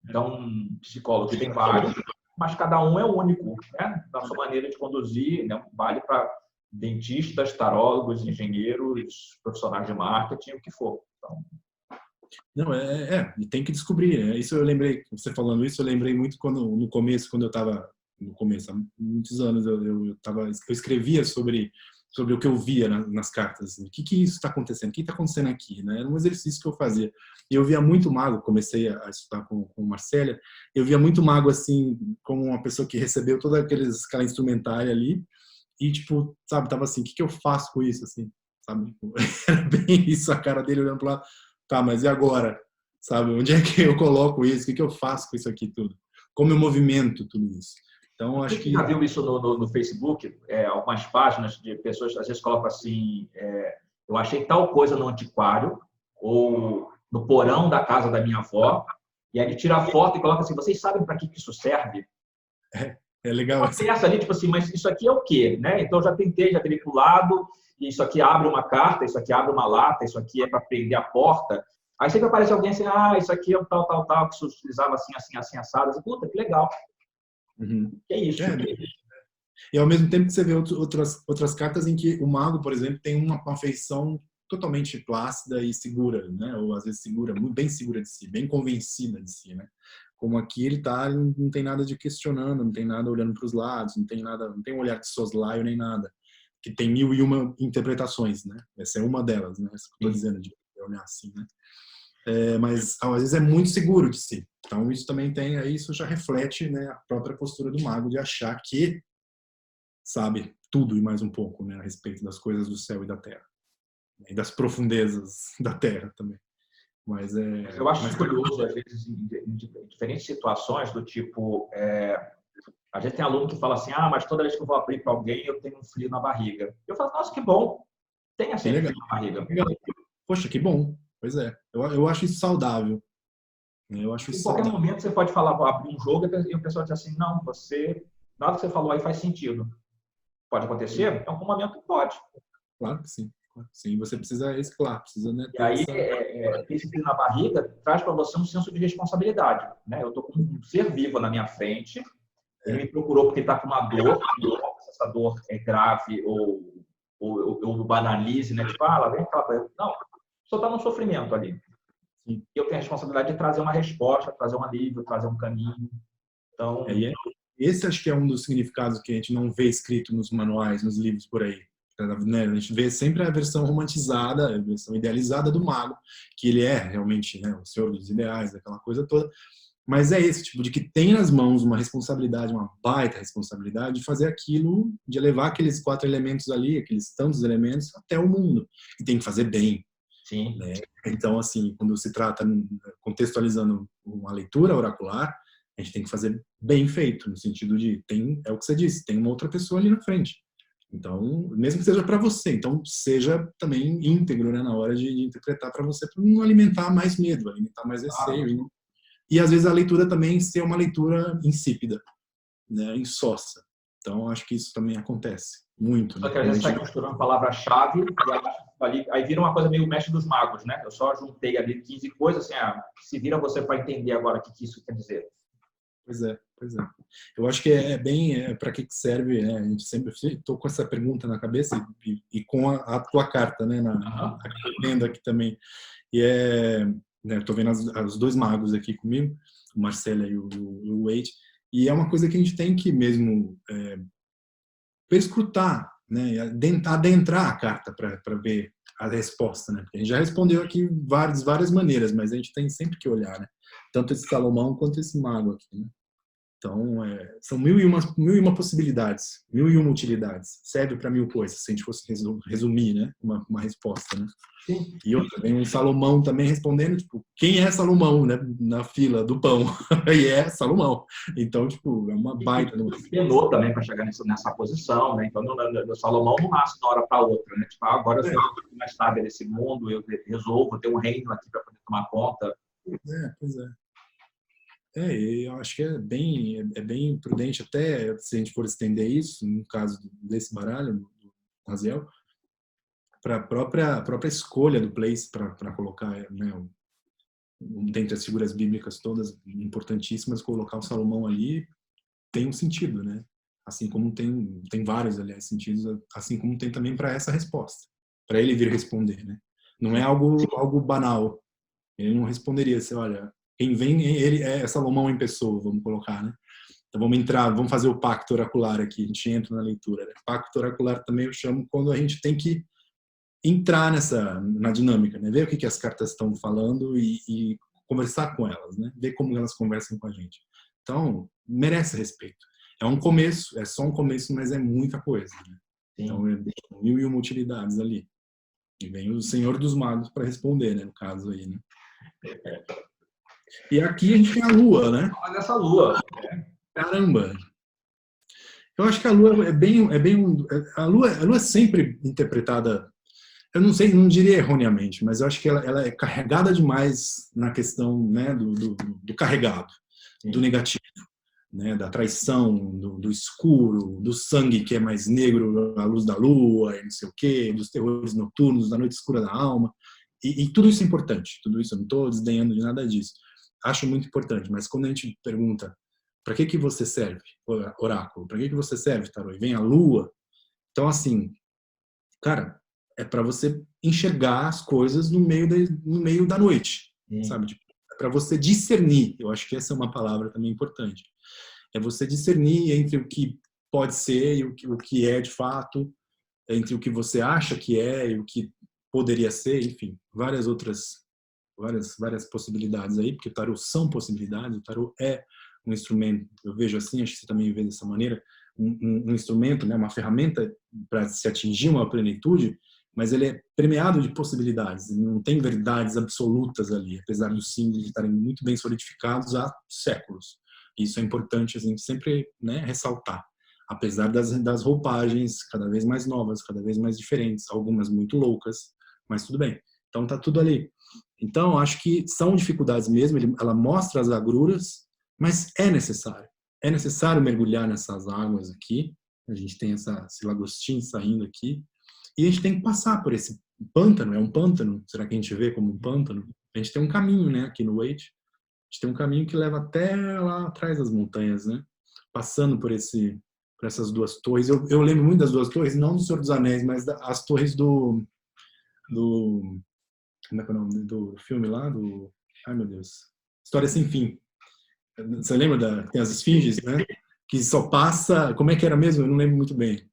Então, psicólogo tem vários, mas cada um é único, né? Da sua maneira de conduzir, né? Vale para dentistas, tarólogos, engenheiros, profissionais de marketing, o que for. Então... Não, e tem que descobrir. Né? Isso eu lembrei, você falando isso, eu lembrei muito no começo, quando eu estava, há muitos anos, eu escrevia sobre o que eu via nas cartas. Assim, o que isso está acontecendo? O que está acontecendo aqui? Né? Era um exercício que eu fazia. E eu via muito mago, comecei a estudar com Marcélia, eu via muito mago assim, como uma pessoa que recebeu toda aquela instrumentária ali, e, tipo, sabe, tava assim, o que eu faço com isso, assim, sabe? Era bem isso, a cara dele olhando pro lado, tá, mas e agora? Sabe, onde é que eu coloco isso? O que eu faço com isso aqui tudo? Como eu movimento tudo isso? Então, acho que... Você já viu isso no Facebook? Algumas páginas de pessoas, às vezes, colocam assim, eu achei tal coisa no antiquário, ou no porão da casa da minha avó, e aí ele tira a foto e coloca assim, vocês sabem para que isso serve? É legal. Essa ali, tipo assim, mas isso aqui é o quê? Né? Então, já tentei, já virei para o lado, e isso aqui abre uma carta, isso aqui abre uma lata, isso aqui é para prender a porta. Aí sempre aparece alguém assim, isso aqui é o tal, que se utilizava assim, assado. Assim, puta, que legal. Uhum. Que é isso. E ao mesmo tempo que você vê outras cartas em que o mago, por exemplo, tem uma feição totalmente plácida e segura, né? Ou às vezes bem segura de si, bem convencida de si, né? Como aqui ele tá, não tem nada de questionando, não tem nada olhando para os lados, não tem um olhar de soslaio nem nada, que tem 1001 interpretações, né? Essa é uma delas, né? Isso que eu tô dizendo, de olhar assim, né? Mas às vezes é muito seguro de si. Então isso também isso já reflete, né, a própria postura do mago de achar que sabe tudo e mais um pouco, né, a respeito das coisas do céu e da terra e das profundezas da terra também. Mas eu acho curioso às vezes em diferentes situações do tipo a gente tem aluno que fala assim, mas toda vez que eu vou abrir para alguém eu tenho um frio na barriga. Eu falo, nossa, que bom, tenha sempre frio na barriga. Poxa, que bom. Pois é, eu acho isso saudável. Em qualquer momento você pode falar, vou abrir um jogo e o pessoal diz assim, não, nada que você falou aí faz sentido. Pode acontecer? Em algum momento pode. Claro que sim. Sim, você precisa reciclar, precisa, né? E aí, esse frio na barriga traz para você um senso de responsabilidade. Né? Eu estou com um ser vivo na minha frente, ele me procurou porque ele está com uma dor, se essa dor é grave ou banalize, né? Tipo, lá vem aquela coisa. Não, só está no sofrimento ali. Sim. E eu tenho a responsabilidade de trazer uma resposta, trazer um alívio, trazer um caminho. Então, Esse acho que é um dos significados que a gente não vê escrito nos manuais, nos livros por aí. Né? A gente vê sempre a versão romantizada, a versão idealizada do mago, que ele é realmente, né, o senhor dos ideais, aquela coisa toda. Mas é esse tipo de que tem nas mãos uma responsabilidade, uma baita responsabilidade de fazer aquilo, de levar aqueles 4 elementos ali, aqueles tantos elementos até o mundo. E tem que fazer bem. sim. Né? Então, assim, quando se trata, contextualizando uma leitura oracular, a gente tem que fazer bem feito, no sentido de, é o que você disse, tem uma outra pessoa ali na frente. Então, mesmo que seja para você, então seja também íntegro, né, na hora de interpretar para você, para não alimentar mais medo, alimentar mais receio. E às vezes a leitura também ser uma leitura insípida, né, insossa. Então, acho que isso também acontece muito. Só Né? que às vezes sai costurando palavra-chave e aí vira uma coisa meio mestre dos magos, né? Eu só juntei ali 15 coisas, assim, se vira você para entender agora o que isso quer dizer. Pois é, pois é. Eu acho que é bem para que serve, né? A gente sempre estou com essa pergunta na cabeça e com a tua carta, né? Lendo aqui também. E né, estou vendo os 2 magos aqui comigo, o Marcelo e o Wade, e é uma coisa que a gente tem que mesmo perscrutar, né? Adentrar a carta para ver a resposta, né? Porque a gente já respondeu aqui várias maneiras, mas a gente tem sempre que olhar, né? Tanto esse Salomão quanto esse mago aqui, né? Então, são mil e uma possibilidades, 1001 utilidades. Serve para 1000 coisas, se a gente fosse resumir, né? Uma resposta, né? Sim. E outra, vem um Salomão também respondendo, tipo, quem é Salomão, né? Na fila do pão. E é Salomão. Então, tipo, é uma baita. Penou também para chegar nessa posição, né? Então, o Salomão não nasce de uma hora para outra, né? Tipo, agora eu sou mais estável nesse mundo, eu resolvo ter um reino aqui para poder tomar conta. Pois é. Eu acho que é bem prudente, até se a gente for estender isso, no caso desse baralho, do Raziel, para a própria escolha do place para colocar, né, dentre as figuras bíblicas todas importantíssimas, colocar o Salomão ali tem um sentido, né? Assim como tem vários, aliás, sentidos, assim como tem também para essa resposta, para ele vir responder, né? Não é algo banal. Ele não responderia assim, olha, quem vem, ele é Salomão em pessoa, vamos colocar, né? Então vamos fazer o pacto oracular aqui, a gente entra na leitura. Né? Pacto oracular também eu chamo quando a gente tem que entrar na dinâmica, né? Ver o que as cartas estão falando e conversar com elas, né? Ver como elas conversam com a gente. Então, merece respeito. É um começo, é só um começo, mas é muita coisa. Né? Então, 1001 utilidades ali. E vem o Senhor dos Magos para responder, né? No caso aí, né? E aqui a gente tem a Lua, né? Olha essa Lua. Caramba! Eu acho que a Lua a Lua é sempre interpretada, eu não sei, não diria erroneamente, mas eu acho que ela é carregada demais na questão, né, do carregado, do negativo, né, da traição, do escuro, do sangue que é mais negro à luz da lua, e não sei o quê, dos terrores noturnos, da noite escura da alma. E tudo isso é importante, tudo isso eu não estou desdenhando de nada disso. Acho muito importante, mas quando a gente pergunta para que você serve, oráculo, para que você serve, tarô, e vem a lua, então assim, cara, é para você enxergar as coisas no meio da noite, sabe? Tipo, é para você discernir, eu acho que essa é uma palavra também importante, é você discernir entre o que pode ser e o que é de fato, entre o que você acha que é e o que poderia ser, enfim, várias possibilidades aí, porque o tarô são possibilidades, o tarô é um instrumento, eu vejo assim, acho que você também vê dessa maneira, um instrumento, né, uma ferramenta para se atingir uma plenitude, mas ele é permeado de possibilidades, não tem verdades absolutas ali, apesar dos símbolos estarem muito bem solidificados há séculos. Isso é importante, assim, sempre, né, ressaltar. Apesar das roupagens cada vez mais novas, cada vez mais diferentes, algumas muito loucas, mas tudo bem. Então tá tudo ali. Então acho que são dificuldades mesmo, ela mostra as agruras, mas é necessário. É necessário mergulhar nessas águas aqui. A gente tem esse lagostim saindo aqui. E a gente tem que passar por esse pântano. É um pântano? Será que a gente vê como um pântano? A gente tem um caminho, né, aqui no Wade. A gente tem um caminho que leva até lá atrás das montanhas, né? Passando por essas 2 torres. Eu lembro muito das 2 torres, não do Senhor dos Anéis, mas as torres do Como é que é o nome do filme lá? Ai, meu Deus. História Sem Fim. Você lembra tem as esfinges, né? Que só passa... Como é que era mesmo? Eu não lembro muito bem.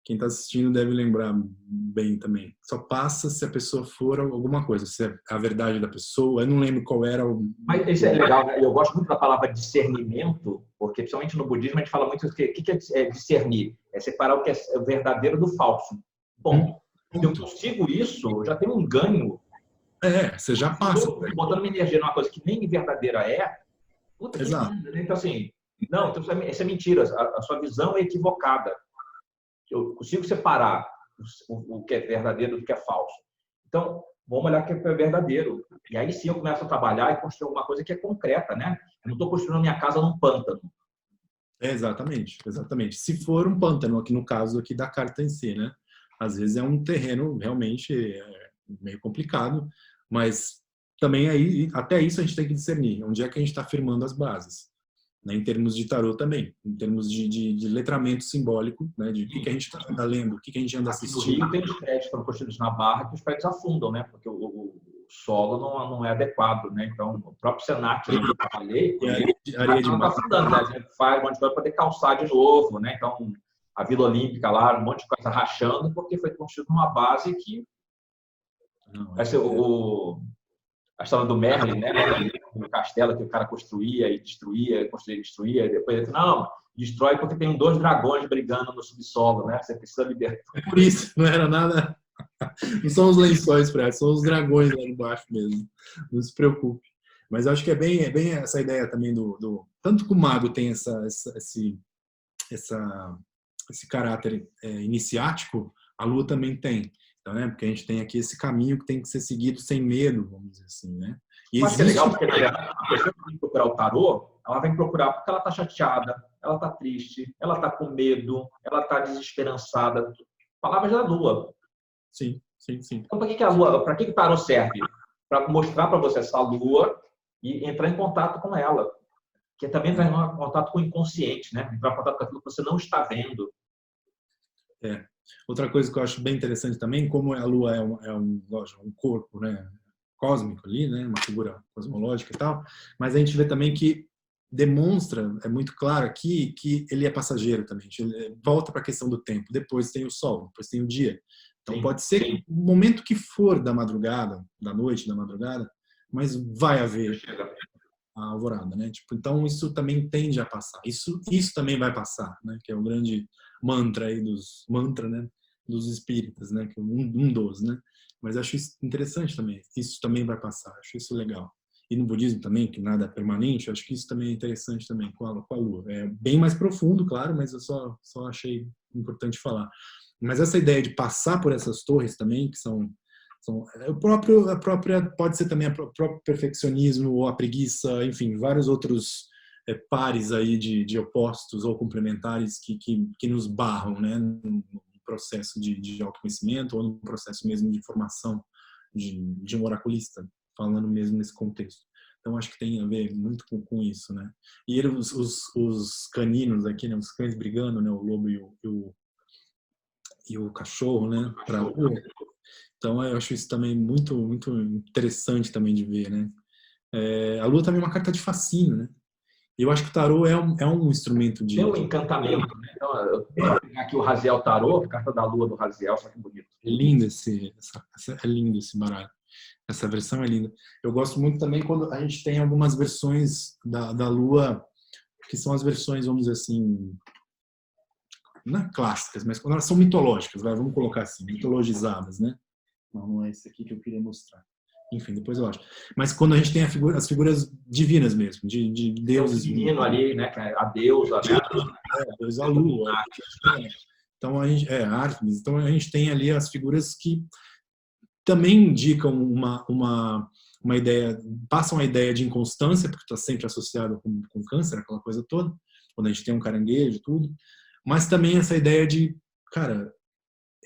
Quem está assistindo deve lembrar bem também. Só passa se a pessoa for alguma coisa, se é a verdade da pessoa. Eu não lembro qual era o... Mas isso é legal, né? Eu gosto muito da palavra discernimento, porque principalmente no budismo a gente fala muito o que é discernir? É separar o que é o verdadeiro do falso. Bom, se eu consigo isso, eu já tenho um ganho. Você já passa. Botando minha energia numa coisa que nem verdadeira é, puta que Exato. merda, né? Então, assim, não, então, essa é mentira, a sua visão é equivocada. Eu consigo separar o que é verdadeiro do que é falso. Então, vamos olhar o que é verdadeiro. E aí sim eu começo a trabalhar e construir alguma coisa que é concreta, né? Eu não estou construindo a minha casa num pântano. Exatamente, exatamente. Se for um pântano, aqui no caso aqui da carta em si, né? Às vezes é um terreno realmente meio complicado, mas também aí, até isso a gente tem que discernir. Onde é que a gente está firmando as bases? Né, em termos de tarô também, em termos de letramento simbólico, né, de o que a gente anda lendo, o que a gente anda assistindo. No Rio tem os prédios que estão construídos na Barra que os prédios afundam, né? Porque o solo não é adequado, né? Então, o próprio Senac, que eu falei, areia de está afundando, né? A gente faz um monte de coisa para poder calçar de novo, né? Então, a Vila Olímpica lá, um monte de coisa rachando, porque foi construído numa base que vai ser a história do Merlin, né? O castelo que o cara construía e destruía, construía e destruía, e depois ele disse, não, destrói porque tem 2 dragões brigando no subsolo, né? Você precisa libertar. É por isso, não era nada. Não são os lençóis freados, são os dragões lá embaixo mesmo. Não se preocupe. Mas eu acho que é bem essa ideia também tanto que o mago tem esse caráter iniciático, a lua também tem. Então, né? Porque a gente tem aqui esse caminho que tem que ser seguido sem medo, vamos dizer assim, né? E acho que é legal porque a pessoa que vem procurar o tarô, ela vem procurar porque ela está chateada, ela está triste, ela está com medo, ela está desesperançada. Palavras da lua. Sim, sim, sim. Então, para que o tarô serve? Para mostrar para você essa lua e entrar em contato com ela. Que é também entrar em contato com o inconsciente, né? Entrar em contato com aquilo que você não está vendo. Outra coisa que eu acho bem interessante também, como a lua é um corpo, né, cósmico ali, né, uma figura cosmológica e tal, mas a gente vê também que demonstra, é muito claro aqui, que ele é passageiro também. Ele volta para a questão do tempo. Depois tem o sol, depois tem o dia. Então pode ser o momento que for da madrugada, da noite, da madrugada, mas vai haver a alvorada, né? Tipo, então isso também tende a passar. Isso também vai passar, né? Que é o grande mantra aí né? Dos espíritas, né? Que é um dos, né? Mas acho isso interessante também. Isso também vai passar. Acho isso legal. E no budismo também, que nada é permanente, acho que isso também é interessante também com a lua. É bem mais profundo, claro, mas eu só achei importante falar. Mas essa ideia de passar por essas torres também, que são a própria, pode ser também o próprio perfeccionismo ou a preguiça, enfim, vários outros pares aí de opostos ou complementares que nos barram, né, no processo de autoconhecimento ou no processo mesmo de formação de um oraculista, falando mesmo nesse contexto. Então, acho que tem a ver muito com isso, né? E os caninos aqui, né, os cães brigando, né, o lobo e o cachorro, né, para então, eu acho isso também muito, muito interessante também de ver, né? A lua também é uma carta de fascínio, né? E eu acho que o tarô é um instrumento de... Tem um encantamento, né? Então, eu vou pegar aqui o Raziel Tarô, a carta da lua do Raziel, só que bonito. É lindo é lindo esse baralho. Essa versão é linda. Eu gosto muito também quando a gente tem algumas versões da lua, que são as versões, vamos dizer assim, não é clássicas, mas quando elas são mitológicas, vamos colocar assim, mitologizadas, né? Não é esse aqui que eu queria mostrar. Enfim, depois eu acho. Mas quando a gente tem as figuras divinas mesmo, de deuses. Tem o divino ali, né? A deusa, né? A deusa Lua. Então, Artemis. Então, a gente tem ali as figuras que também indicam uma ideia, passam a ideia de inconstância, porque está sempre associado com câncer, aquela coisa toda, quando a gente tem um caranguejo e tudo. Mas também essa ideia de, cara,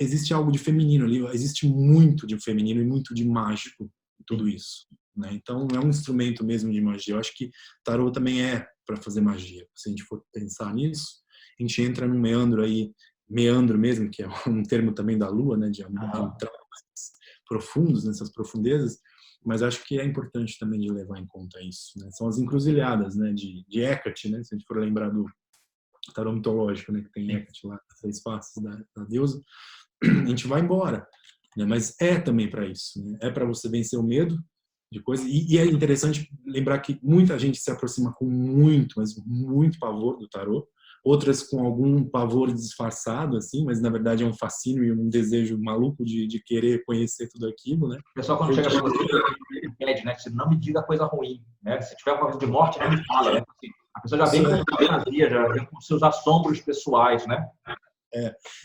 existe algo de feminino ali, existe muito de feminino e muito de mágico em tudo isso, né? Então é um instrumento mesmo de magia. Eu acho que tarô também é para fazer magia. Se a gente for pensar nisso, a gente entra num meandro aí, meandro mesmo, que é um termo também da lua, né? De profundos, nessas profundezas, mas acho que é importante também de levar em conta isso, né? São as encruzilhadas, né, de Hecate, né? Se a gente for lembrar do tarô mitológico, né, que tem Hecate lá, 6 faces da deusa, a gente vai embora, né? Mas é também para isso, né? É para você vencer o medo de coisas, e é interessante lembrar que muita gente se aproxima com muito, mas muito pavor do tarô, outras com algum pavor disfarçado, assim, mas na verdade é um fascínio e um desejo maluco de querer conhecer tudo aquilo, né? O pessoal, quando chega para você, ele pede, né? Que você não me diga coisa ruim, né? Se tiver alguma coisa de morte, não me fala, né? Assim, a pessoa já vem com fantasia, já vem com seus assombros pessoais, né?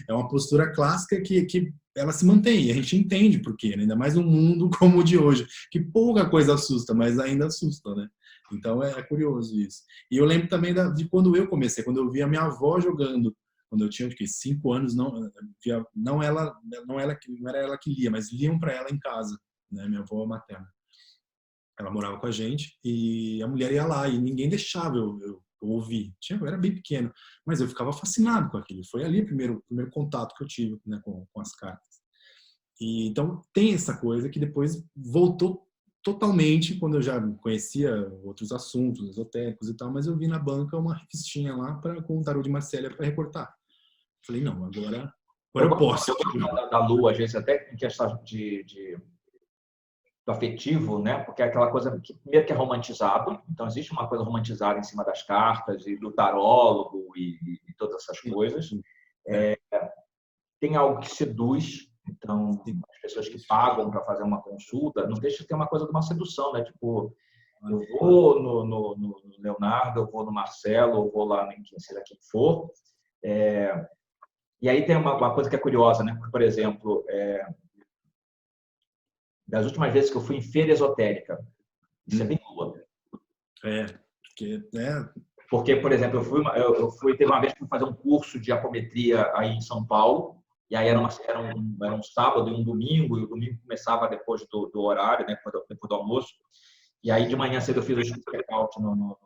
É uma postura clássica que ela se mantém, e a gente entende por quê, né? Ainda mais num mundo como o de hoje, que pouca coisa assusta, mas ainda assusta, né? Então é curioso isso. E eu lembro também de quando eu comecei, quando eu vi a minha avó jogando, quando eu tinha 5 anos, não era ela que lia, mas liam para ela em casa, né? Minha avó materna. Ela morava com a gente e a mulher ia lá e ninguém deixava eu ouvir. Eu era bem pequeno, mas eu ficava fascinado com aquilo. Foi ali o primeiro contato que eu tive, né, com as cartas. E então tem essa coisa que depois voltou totalmente quando eu já conhecia outros assuntos esotéricos e tal, mas eu vi na banca uma revistinha lá com o tarô de Marcélia para recortar. Falei, não, agora eu posso. Da Lua, às vezes, até em questão do afetivo, né? Porque é aquela coisa que primeiro que é romantizado, então existe uma coisa romantizada em cima das cartas e do tarólogo e todas essas coisas. Tem algo que seduz, então as pessoas que pagam para fazer uma consulta, não deixa de ter uma coisa de uma sedução, né? Tipo, eu vou no Leonardo, eu vou no Marcelo, eu vou lá em quem seja quem for. E aí tem uma coisa que é curiosa, né? Porque, por exemplo, das últimas vezes que eu fui em feira esotérica, isso é bem Lua. Porque, por exemplo, teve uma vez que fui fazer um curso de apometria aí em São Paulo, e aí era um sábado e um domingo, e o domingo começava depois do horário, né, depois do almoço, e aí de manhã cedo eu fiz o check-out no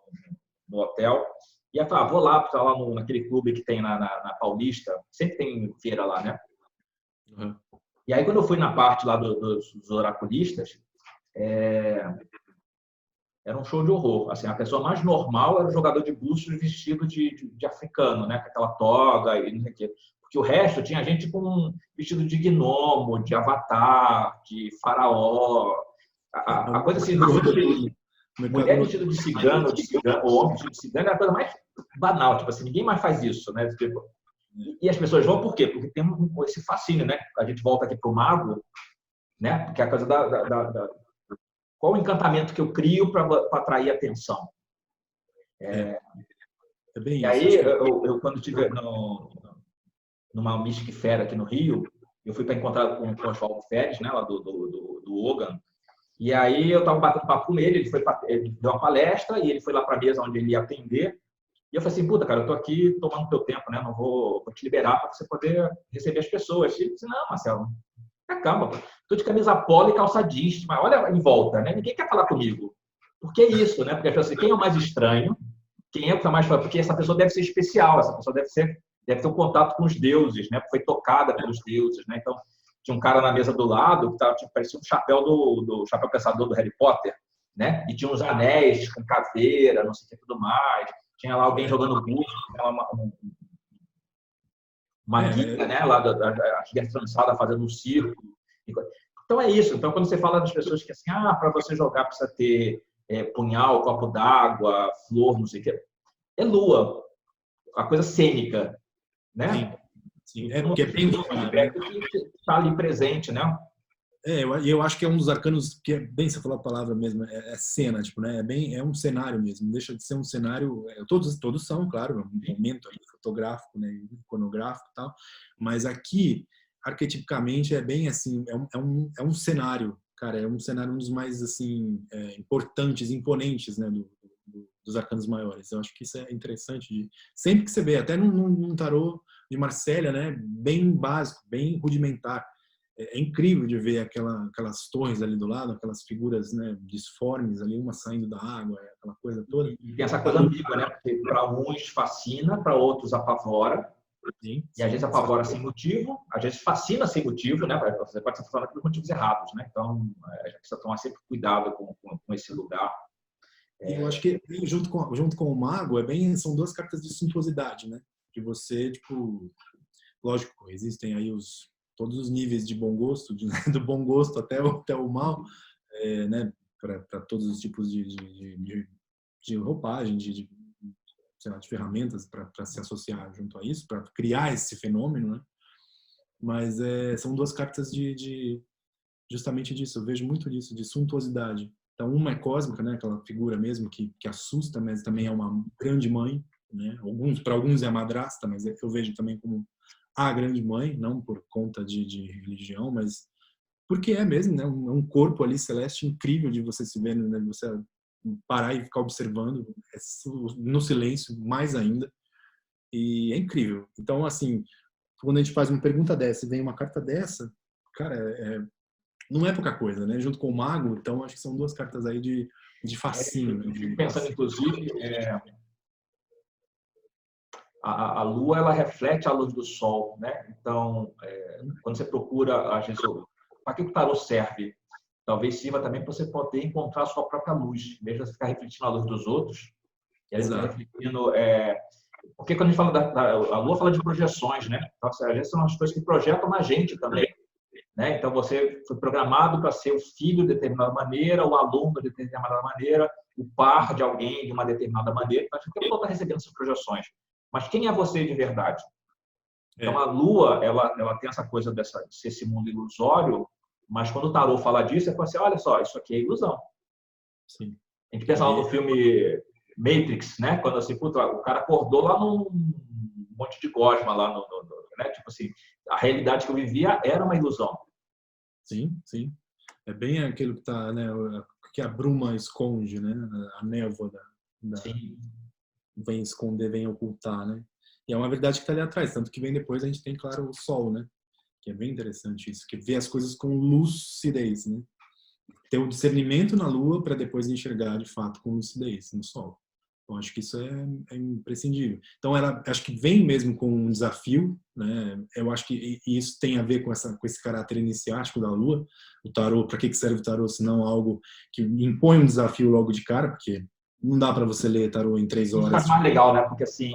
hotel, e aí falei, vou lá naquele clube que tem na Paulista, sempre tem feira lá, né? Uhum. E aí quando eu fui na parte lá dos oraculistas, era um show de horror. Assim, a pessoa mais normal era o jogador de búzios vestido de africano, né? Com aquela toga e não sei o quê. Porque o resto tinha gente com vestido de gnomo, de avatar, de faraó. A coisa assim, mulher vestida de cigano, ou homem vestido de cigano, é a coisa mais banal. Tipo assim, ninguém mais faz isso, né? Tipo, e as pessoas vão por quê? Porque tem esse fascínio, né? A gente volta aqui para o mago, né? Porque a coisa qual o encantamento que eu crio para atrair atenção? Bem e aí, eu quando estive numa Mystic Fair aqui no Rio, eu fui para encontrar com o Oswaldo Feres, né, lá do Ogan, e aí eu estava batendo papo com ele, ele deu uma palestra e ele foi lá para a mesa onde ele ia atender, e eu falei assim, puta, cara, eu tô aqui tomando teu tempo, né, não vou te liberar para você poder receber as pessoas. E ele disse, não, Marcelo, calma, tô de camisa polo e calça jeans, mas olha em volta, né? Ninguém quer falar comigo. Por que isso, né? Porque assim, quem é o mais estranho? Quem é o que mais fala? Porque essa pessoa deve ser especial, essa pessoa deve ter um contato com os deuses, né? Foi tocada pelos deuses, né? Então, tinha um cara na mesa do lado que parecia um chapéu do chapéu pensador do Harry Potter, né? E tinha uns anéis com caveira, não sei o que tudo mais. Tinha lá alguém jogando búzios, uma guia, né, lá da guia trançada fazendo um círculo. Então é isso. Então quando você fala das pessoas que assim, para você jogar precisa ter punhal, copo d'água, flor, não sei o que, é Lua, a coisa cênica, né? Sim. Porque é bem que está ali presente, né? Eu acho que é um dos arcanos que bem, você falou a palavra mesmo, é cena, tipo, né? É um cenário mesmo, não deixa de ser um cenário, todos são, claro, um momento ali, fotográfico, né, iconográfico e tal, mas aqui, arquetipicamente, é bem assim, é um cenário, cara, é um cenário um dos mais, assim, importantes, imponentes, né, dos arcanos maiores. Eu acho que isso é interessante, sempre que você vê, até num tarô de Marcélia, né, bem básico, bem rudimentar, é incrível de ver aquelas torres ali do lado, aquelas figuras, né, disformes ali, uma saindo da água, aquela coisa toda. E tem essa coisa ambígua, né? Porque para uns fascina, para outros apavora, Sim, E às vezes sim. apavora sem motivo, às vezes fascina sem motivo, né? Você pode estar falando por motivos errados, né? Então, a gente precisa tomar sempre cuidado com esse lugar. E eu acho que junto com o mago são duas cartas de suntuosidade, né? Que você, tipo, lógico, existem aí todos os níveis de bom gosto, do bom gosto até o mal, né? Para todos os tipos de roupagem, sei lá, de ferramentas para se associar junto a isso, para criar esse fenômeno, né? Mas são duas cartas justamente disso. Eu vejo muito disso, de suntuosidade. Então, uma é cósmica, né? Aquela figura mesmo que assusta, mas também é uma grande mãe, né? Para alguns é a madrasta, mas eu vejo também como a grande mãe, não por conta de religião, mas porque é mesmo, né? Um corpo ali celeste incrível de você se ver, né? Você parar e ficar observando no silêncio, mais ainda. E é incrível. Então, assim, quando a gente faz uma pergunta dessa e vem uma carta dessa, cara, não é pouca coisa, né? Junto com o mago, então acho que são duas cartas aí de fascínio. Eu fico pensando, inclusive, a Lua ela reflete a luz do Sol, né? Então, quando você procura, às vezes, para que o tarô serve? Talvez sirva também para você poder encontrar a sua própria luz, em vez de você ficar refletindo a luz dos outros. E aí você está refletindo. Porque quando a gente fala a Lua fala de projeções, né? Então, às vezes são as coisas que projetam na gente também. Né? Então, você foi programado para ser o filho de determinada maneira, o aluno de determinada maneira, o par de alguém de uma determinada maneira. Então, a gente o tempo todo está recebendo essas projeções. Mas quem é você de verdade? Então, a Lua, ela tem essa coisa de ser esse mundo ilusório, mas quando o tarô fala disso, é para assim, olha só, isso aqui é ilusão. Sim. A gente pensa lá no filme Matrix, né? Quando assim, puta, o cara acordou lá num monte de gosma lá, né? Tipo assim, a realidade que eu vivia era uma ilusão. Sim, sim. É bem aquilo que tá, né? Que a bruma esconde, né? A névoa vem esconder, vem ocultar, né? E é uma verdade que está ali atrás, tanto que vem depois a gente tem, claro, o sol, né? Que é bem interessante isso, que vê as coisas com lucidez, né? Ter o discernimento na lua para depois enxergar de fato com lucidez no sol. Então acho que isso é imprescindível. Então acho que vem mesmo com um desafio, né? Eu acho que isso tem a ver com esse caráter iniciático da lua. O tarô, para que serve o tarô se não algo que impõe um desafio logo de cara, porque não dá para você ler tarô em 3 Isso horas. faz mais legal, né? Porque assim,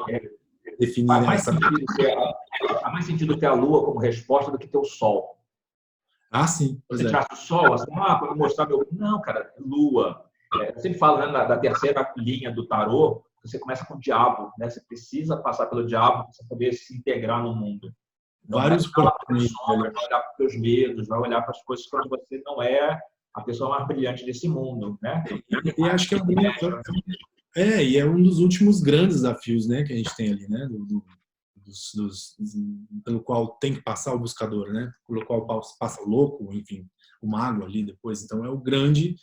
Definir faz essa. mais sentido ter a Lua como resposta do que ter o Sol. Ah, sim, pois Você é. tirasse o Sol, assim, para mostrar meu. Não, cara, Lua. Eu sempre falo, né, da terceira linha do tarô, você começa com o diabo, né? Você precisa passar pelo diabo para você poder se integrar no mundo. Então, Vários vai olhar para as portões. sombras, vai olhar para os seus medos, vai olhar para as coisas quando você não é a pessoa mais brilhante desse mundo, né? E acho que é um dos últimos grandes desafios, né, que a gente tem ali, né, pelo qual tem que passar o buscador, né, pelo qual passa o louco, enfim, o mago ali depois. Então é o grande,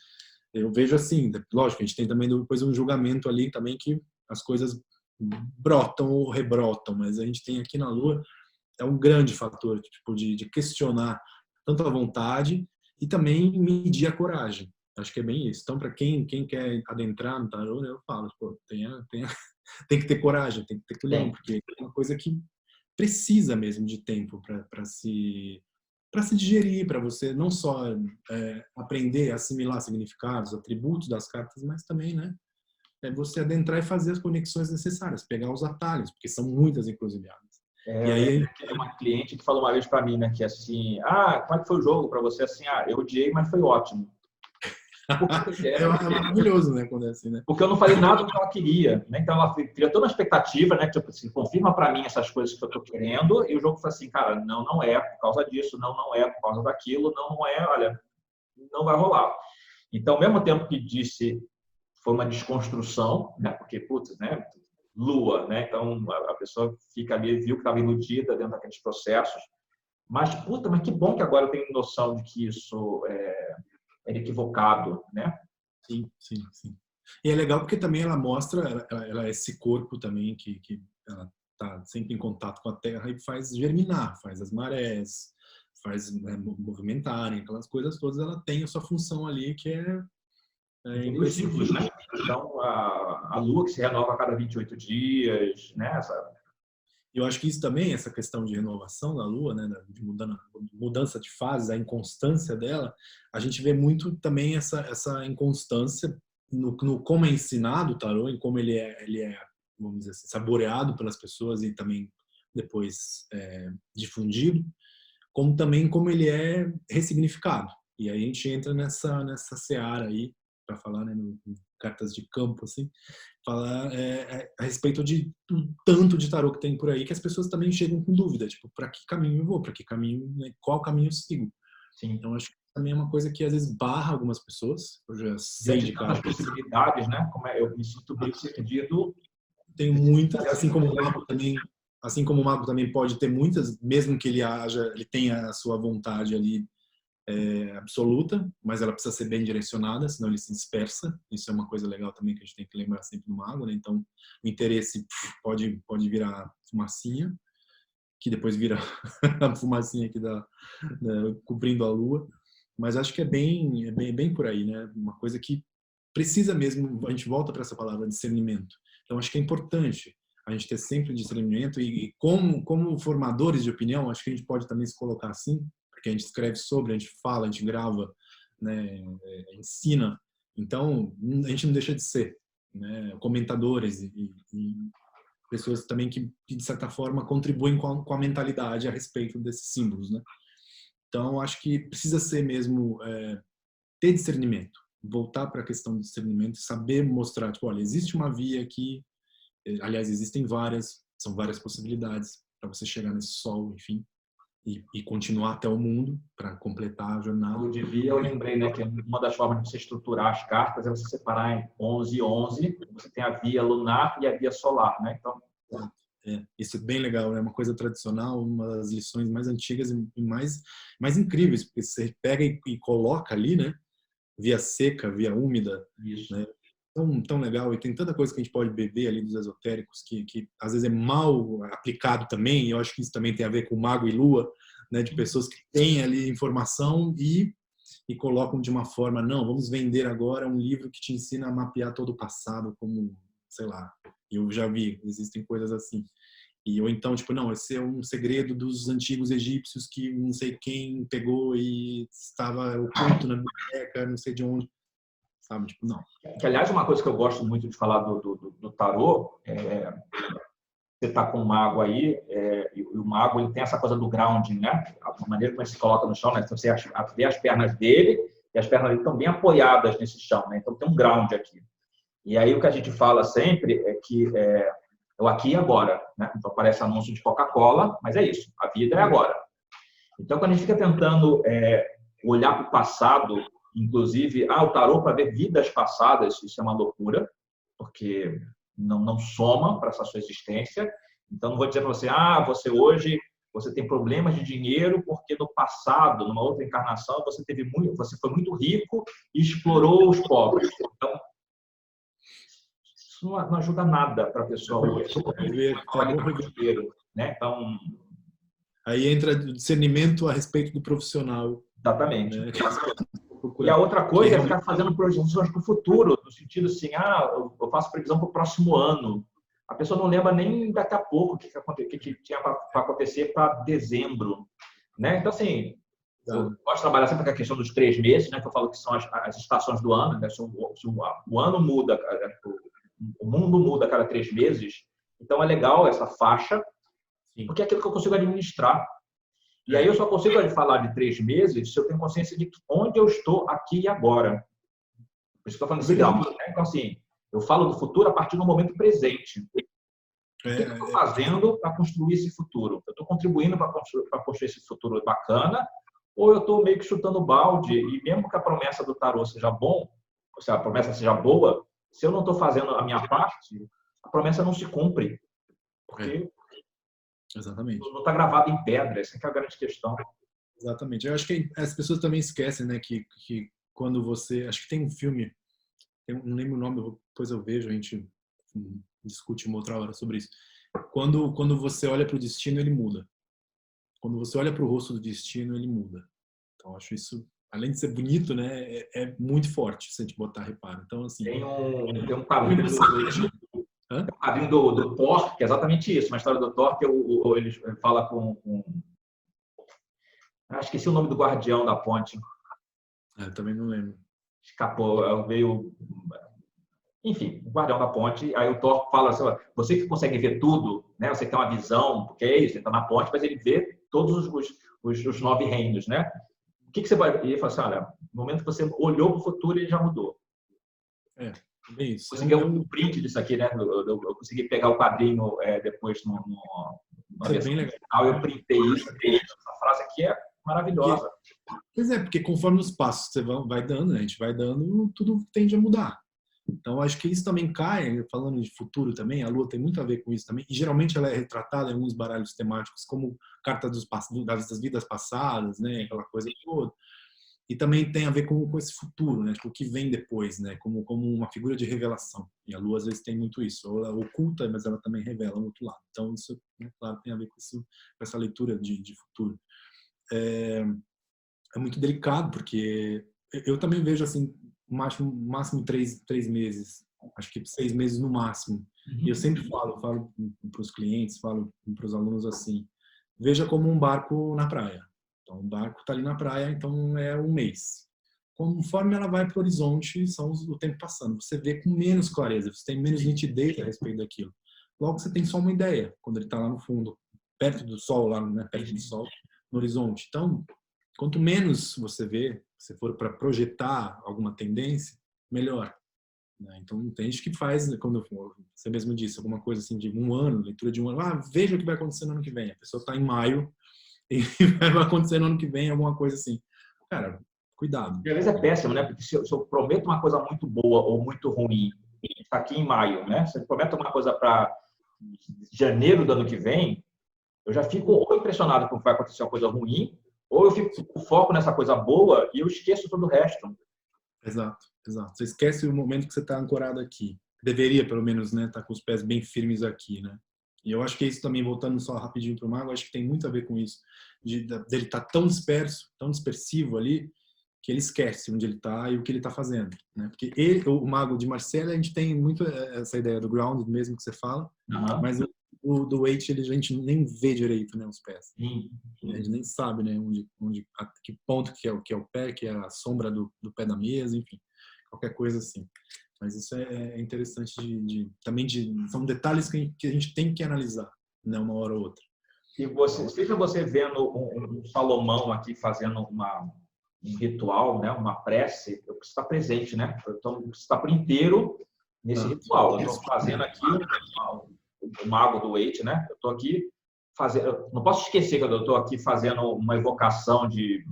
eu vejo assim, lógico, a gente tem também depois um julgamento ali também que as coisas brotam ou rebrotam, mas a gente tem aqui na Lua é um grande fator tipo de questionar tanto a vontade e também medir a coragem. Acho que é bem isso. Então, para quem quer adentrar no tarô, eu falo, pô, tem que ter coragem, tem que ter culhão, porque é uma coisa que precisa mesmo de tempo para se digerir, para você não só aprender a assimilar significados, atributos das cartas, mas também, né, você adentrar e fazer as conexões necessárias, pegar os atalhos, porque são muitas encruzilhadas. E aí é uma cliente que falou uma vez para mim, né, que assim, como é que foi o jogo para você? Assim, eu odiei, mas foi ótimo. É maravilhoso, né, quando é assim, né? Porque eu não falei nada do que ela queria, né? Então ela criou toda uma expectativa, né? Tipo assim, confirma para mim essas coisas que eu estou querendo, e o jogo foi assim, cara, não é por causa disso, não é por causa daquilo, não é, olha, não vai rolar. Então, ao mesmo tempo que disse foi uma desconstrução, né? Porque, putz, né? Lua, né? Então a pessoa fica ali, viu que estava iludida dentro daqueles processos, mas, puta, mas que bom que agora eu tenho noção de que isso é equivocado, né? Sim, sim, sim. E é legal porque também ela mostra, ela é esse corpo também que ela está sempre em contato com a Terra e faz germinar, faz as marés, faz, né, movimentarem, aquelas coisas todas. Ela tem a sua função ali que é Os ciclos, né? Então, a Lua que se renova a cada 28 dias, né? Eu acho que isso também, essa questão de renovação da Lua, né, de mudança de fase, a inconstância dela, a gente vê muito também essa inconstância no como é ensinado o tarô, em como ele é, vamos dizer assim, saboreado pelas pessoas e também depois difundido, como também como ele é ressignificado. E aí a gente entra nessa seara aí, para falar, né, no cartas de campo, assim, falar a respeito de tanto de tarô que tem por aí, que as pessoas também chegam com dúvida, tipo, para que caminho eu vou, para que caminho, né, qual caminho eu sigo. Sim. Então acho que também é uma coisa que às vezes barra algumas pessoas. Eu já sei de as possibilidades, né? Eu me sinto bem perdido. Tem muitas, assim como o mago também pode ter muitas, mesmo que ele tenha a sua vontade ali absoluta, mas ela precisa ser bem direcionada, senão ele se dispersa. Isso é uma coisa legal também que a gente tem que lembrar sempre do mago, né? Então, o interesse pode virar fumacinha, que depois vira a fumacinha aqui cobrindo a lua. Mas acho que é bem por aí, né? Uma coisa que precisa mesmo, a gente volta para essa palavra discernimento. Então, acho que é importante a gente ter sempre discernimento e como formadores de opinião, acho que a gente pode também se colocar assim, porque a gente escreve sobre, a gente fala, a gente grava, né, ensina. Então, a gente não deixa de ser, né, comentadores e pessoas também que, de certa forma, contribuem com a mentalidade a respeito desses símbolos, né? Então, acho que precisa ser mesmo ter discernimento, voltar para a questão do discernimento, saber mostrar, tipo, olha, existe uma via aqui, aliás, existem várias, são várias possibilidades para você chegar nesse sol, enfim, e continuar até o mundo para completar a jornada. Eu devia, eu lembrei, né, que uma das formas de você estruturar as cartas é você separar em 11 e 11, você tem a via lunar e a via solar, né? Então, isso é bem legal, é, né? Uma coisa tradicional, uma das lições mais antigas e mais incríveis, porque você pega e coloca ali, né? Via seca, via úmida, isso. Né? Tão legal, e tem tanta coisa que a gente pode beber ali dos esotéricos que às vezes é mal aplicado também, e eu acho que isso também tem a ver com mago e lua, né? De pessoas que têm ali informação e colocam de uma forma, não, vamos vender agora um livro que te ensina a mapear todo o passado, como, sei lá, eu já vi, existem coisas assim. Ou então, tipo, não, esse é um segredo dos antigos egípcios que não sei quem pegou e estava oculto na biblioteca, não sei de onde, sabe? Tipo, não. Que, aliás, uma coisa que eu gosto muito de falar do tarô, você está com o mago aí, e o mago ele tem essa coisa do grounding, né? A maneira como ele se coloca no chão, né? Então, você vê as pernas dele e as pernas dele estão bem apoiadas nesse chão, né? Então, tem um ground aqui. E aí, o que a gente fala sempre é que é o aqui e agora, né? Então, parece anúncio de Coca-Cola, mas é isso, a vida é agora. Então, quando a gente fica tentando olhar para o passado, inclusive, o tarô para ver vidas passadas, isso é uma loucura, porque não soma para essa sua existência. Então, não vou dizer para você, você hoje você tem problemas de dinheiro porque no passado, numa outra encarnação, você foi muito rico e explorou os pobres. Então, isso não ajuda nada para a pessoa hoje. Né? Então, aí entra o discernimento a respeito do profissional. Exatamente. Né? E a outra coisa é ficar fazendo projeções para o futuro, no sentido assim, eu faço previsão para o próximo ano. A pessoa não lembra nem daqui a pouco o que tinha para acontecer para dezembro. Né? Então, assim, eu gosto de trabalhar sempre com a questão dos 3 meses, né, que eu falo que são as estações do ano. Né? Se o ano muda, o mundo muda a cada 3 meses, então é legal essa faixa, porque é aquilo que eu consigo administrar. E aí eu só consigo falar de 3 meses se eu tenho consciência de onde eu estou aqui e agora. Por isso que eu estou falando de ground, né? Então, assim, eu falo do futuro a partir do momento presente. O que eu estou fazendo para construir esse futuro? Eu estou contribuindo para construir esse futuro bacana, ou eu estou meio que chutando balde, e mesmo que a promessa do tarô seja bom, ou seja, a promessa seja boa, se eu não estou fazendo a minha parte, a promessa não se cumpre. Porque exatamente. Não está gravado em pedra, essa é a grande questão. Exatamente. Eu acho que as pessoas também esquecem, né, que quando você... Acho que tem um filme, eu não lembro o nome, depois eu vejo, a gente discute uma outra hora sobre isso. Quando você olha para o destino, ele muda. Quando você olha para o rosto do destino, ele muda. Então, acho isso, além de ser bonito, né, é muito forte se a gente botar reparo. Então, assim... Tem um capítulo Hã? O quadrinho do Thor, que é exatamente isso, uma história do Thor que ele fala esqueci o nome do guardião da ponte. Eu também não lembro. Escapou, veio... Enfim, o guardião da ponte. Aí o Thor fala assim: você que consegue ver tudo, né? Você tem uma visão, porque é isso, ele está na ponte, mas ele vê todos os 9 reinos, né? O que você vai. E ele fala assim: olha, no momento que você olhou para o futuro, ele já mudou. É bem isso. Consegui um print disso aqui, né? Eu consegui pegar o quadrinho depois na Isso é versão bem legal. original, eu printei isso. Essa frase aqui é maravilhosa. Pois é, porque conforme os passos você vai dando, né, a gente vai dando, tudo tende a mudar. Então, acho que isso também cai, falando de futuro também, a Lua tem muito a ver com isso também, e geralmente ela é retratada em alguns baralhos temáticos como carta das vidas passadas, né, aquela coisa toda. E também tem a ver com esse futuro, né, tipo, o que vem depois, né, como uma figura de revelação. E a Lua às vezes tem muito isso, ou ela oculta, mas ela também revela o outro lado. Então, isso, né, claro, tem a ver com essa leitura de futuro. É muito delicado, porque eu também vejo assim, máximo 3 meses, acho que 6 meses no máximo. E eu sempre falo para os clientes, falo para os alunos assim, veja como um barco na praia. Então, o barco está ali na praia, então é um mês. Conforme ela vai para o horizonte, o tempo passando. Você vê com menos clareza, você tem menos nitidez a respeito daquilo. Logo, você tem só uma ideia, quando ele está lá no fundo, perto do sol, lá, né, perto do sol, no horizonte. Então, quanto menos você vê, se for para projetar alguma tendência, melhor. Né? Então, tem gente que faz, quando você mesmo disse, alguma coisa assim de um ano, leitura de um ano, veja o que vai acontecer no ano que vem. A pessoa está em maio e vai acontecer no ano que vem alguma coisa assim. Cara, cuidado. E às vezes é péssimo, né? Porque se eu prometo uma coisa muito boa ou muito ruim, está aqui em maio, né? Se eu prometo uma coisa para janeiro do ano que vem, eu já fico ou impressionado porque vai acontecer uma coisa ruim, ou eu fico com foco nessa coisa boa e eu esqueço todo o resto. Exato, exato. Você esquece o momento que você está ancorado aqui. Deveria, pelo menos, né, estar com os pés bem firmes aqui, né? E eu acho que isso também, voltando só rapidinho para o mago, acho que tem muito a ver com isso, dele estar tão disperso, tão dispersivo ali, que ele esquece onde ele está e o que ele está fazendo, né? Porque o mago de Marselha, a gente tem muito essa ideia do ground mesmo que você fala, mas do weight a gente nem vê direito, né, os pés. Sim. A gente nem sabe, né, a que ponto que é o pé, que é a sombra do pé da mesa, enfim, qualquer coisa assim. Mas isso é interessante também são detalhes que a gente tem que analisar, né, uma hora ou outra. E seja você vendo um Salomão aqui fazendo um ritual, né, uma prece, eu preciso estar presente, né? Então, eu preciso estar por inteiro nesse ritual. Eu estou fazendo aqui o mago do Waite, né? Eu estou aqui fazendo. Não posso esquecer que eu estou aqui fazendo uma evocação de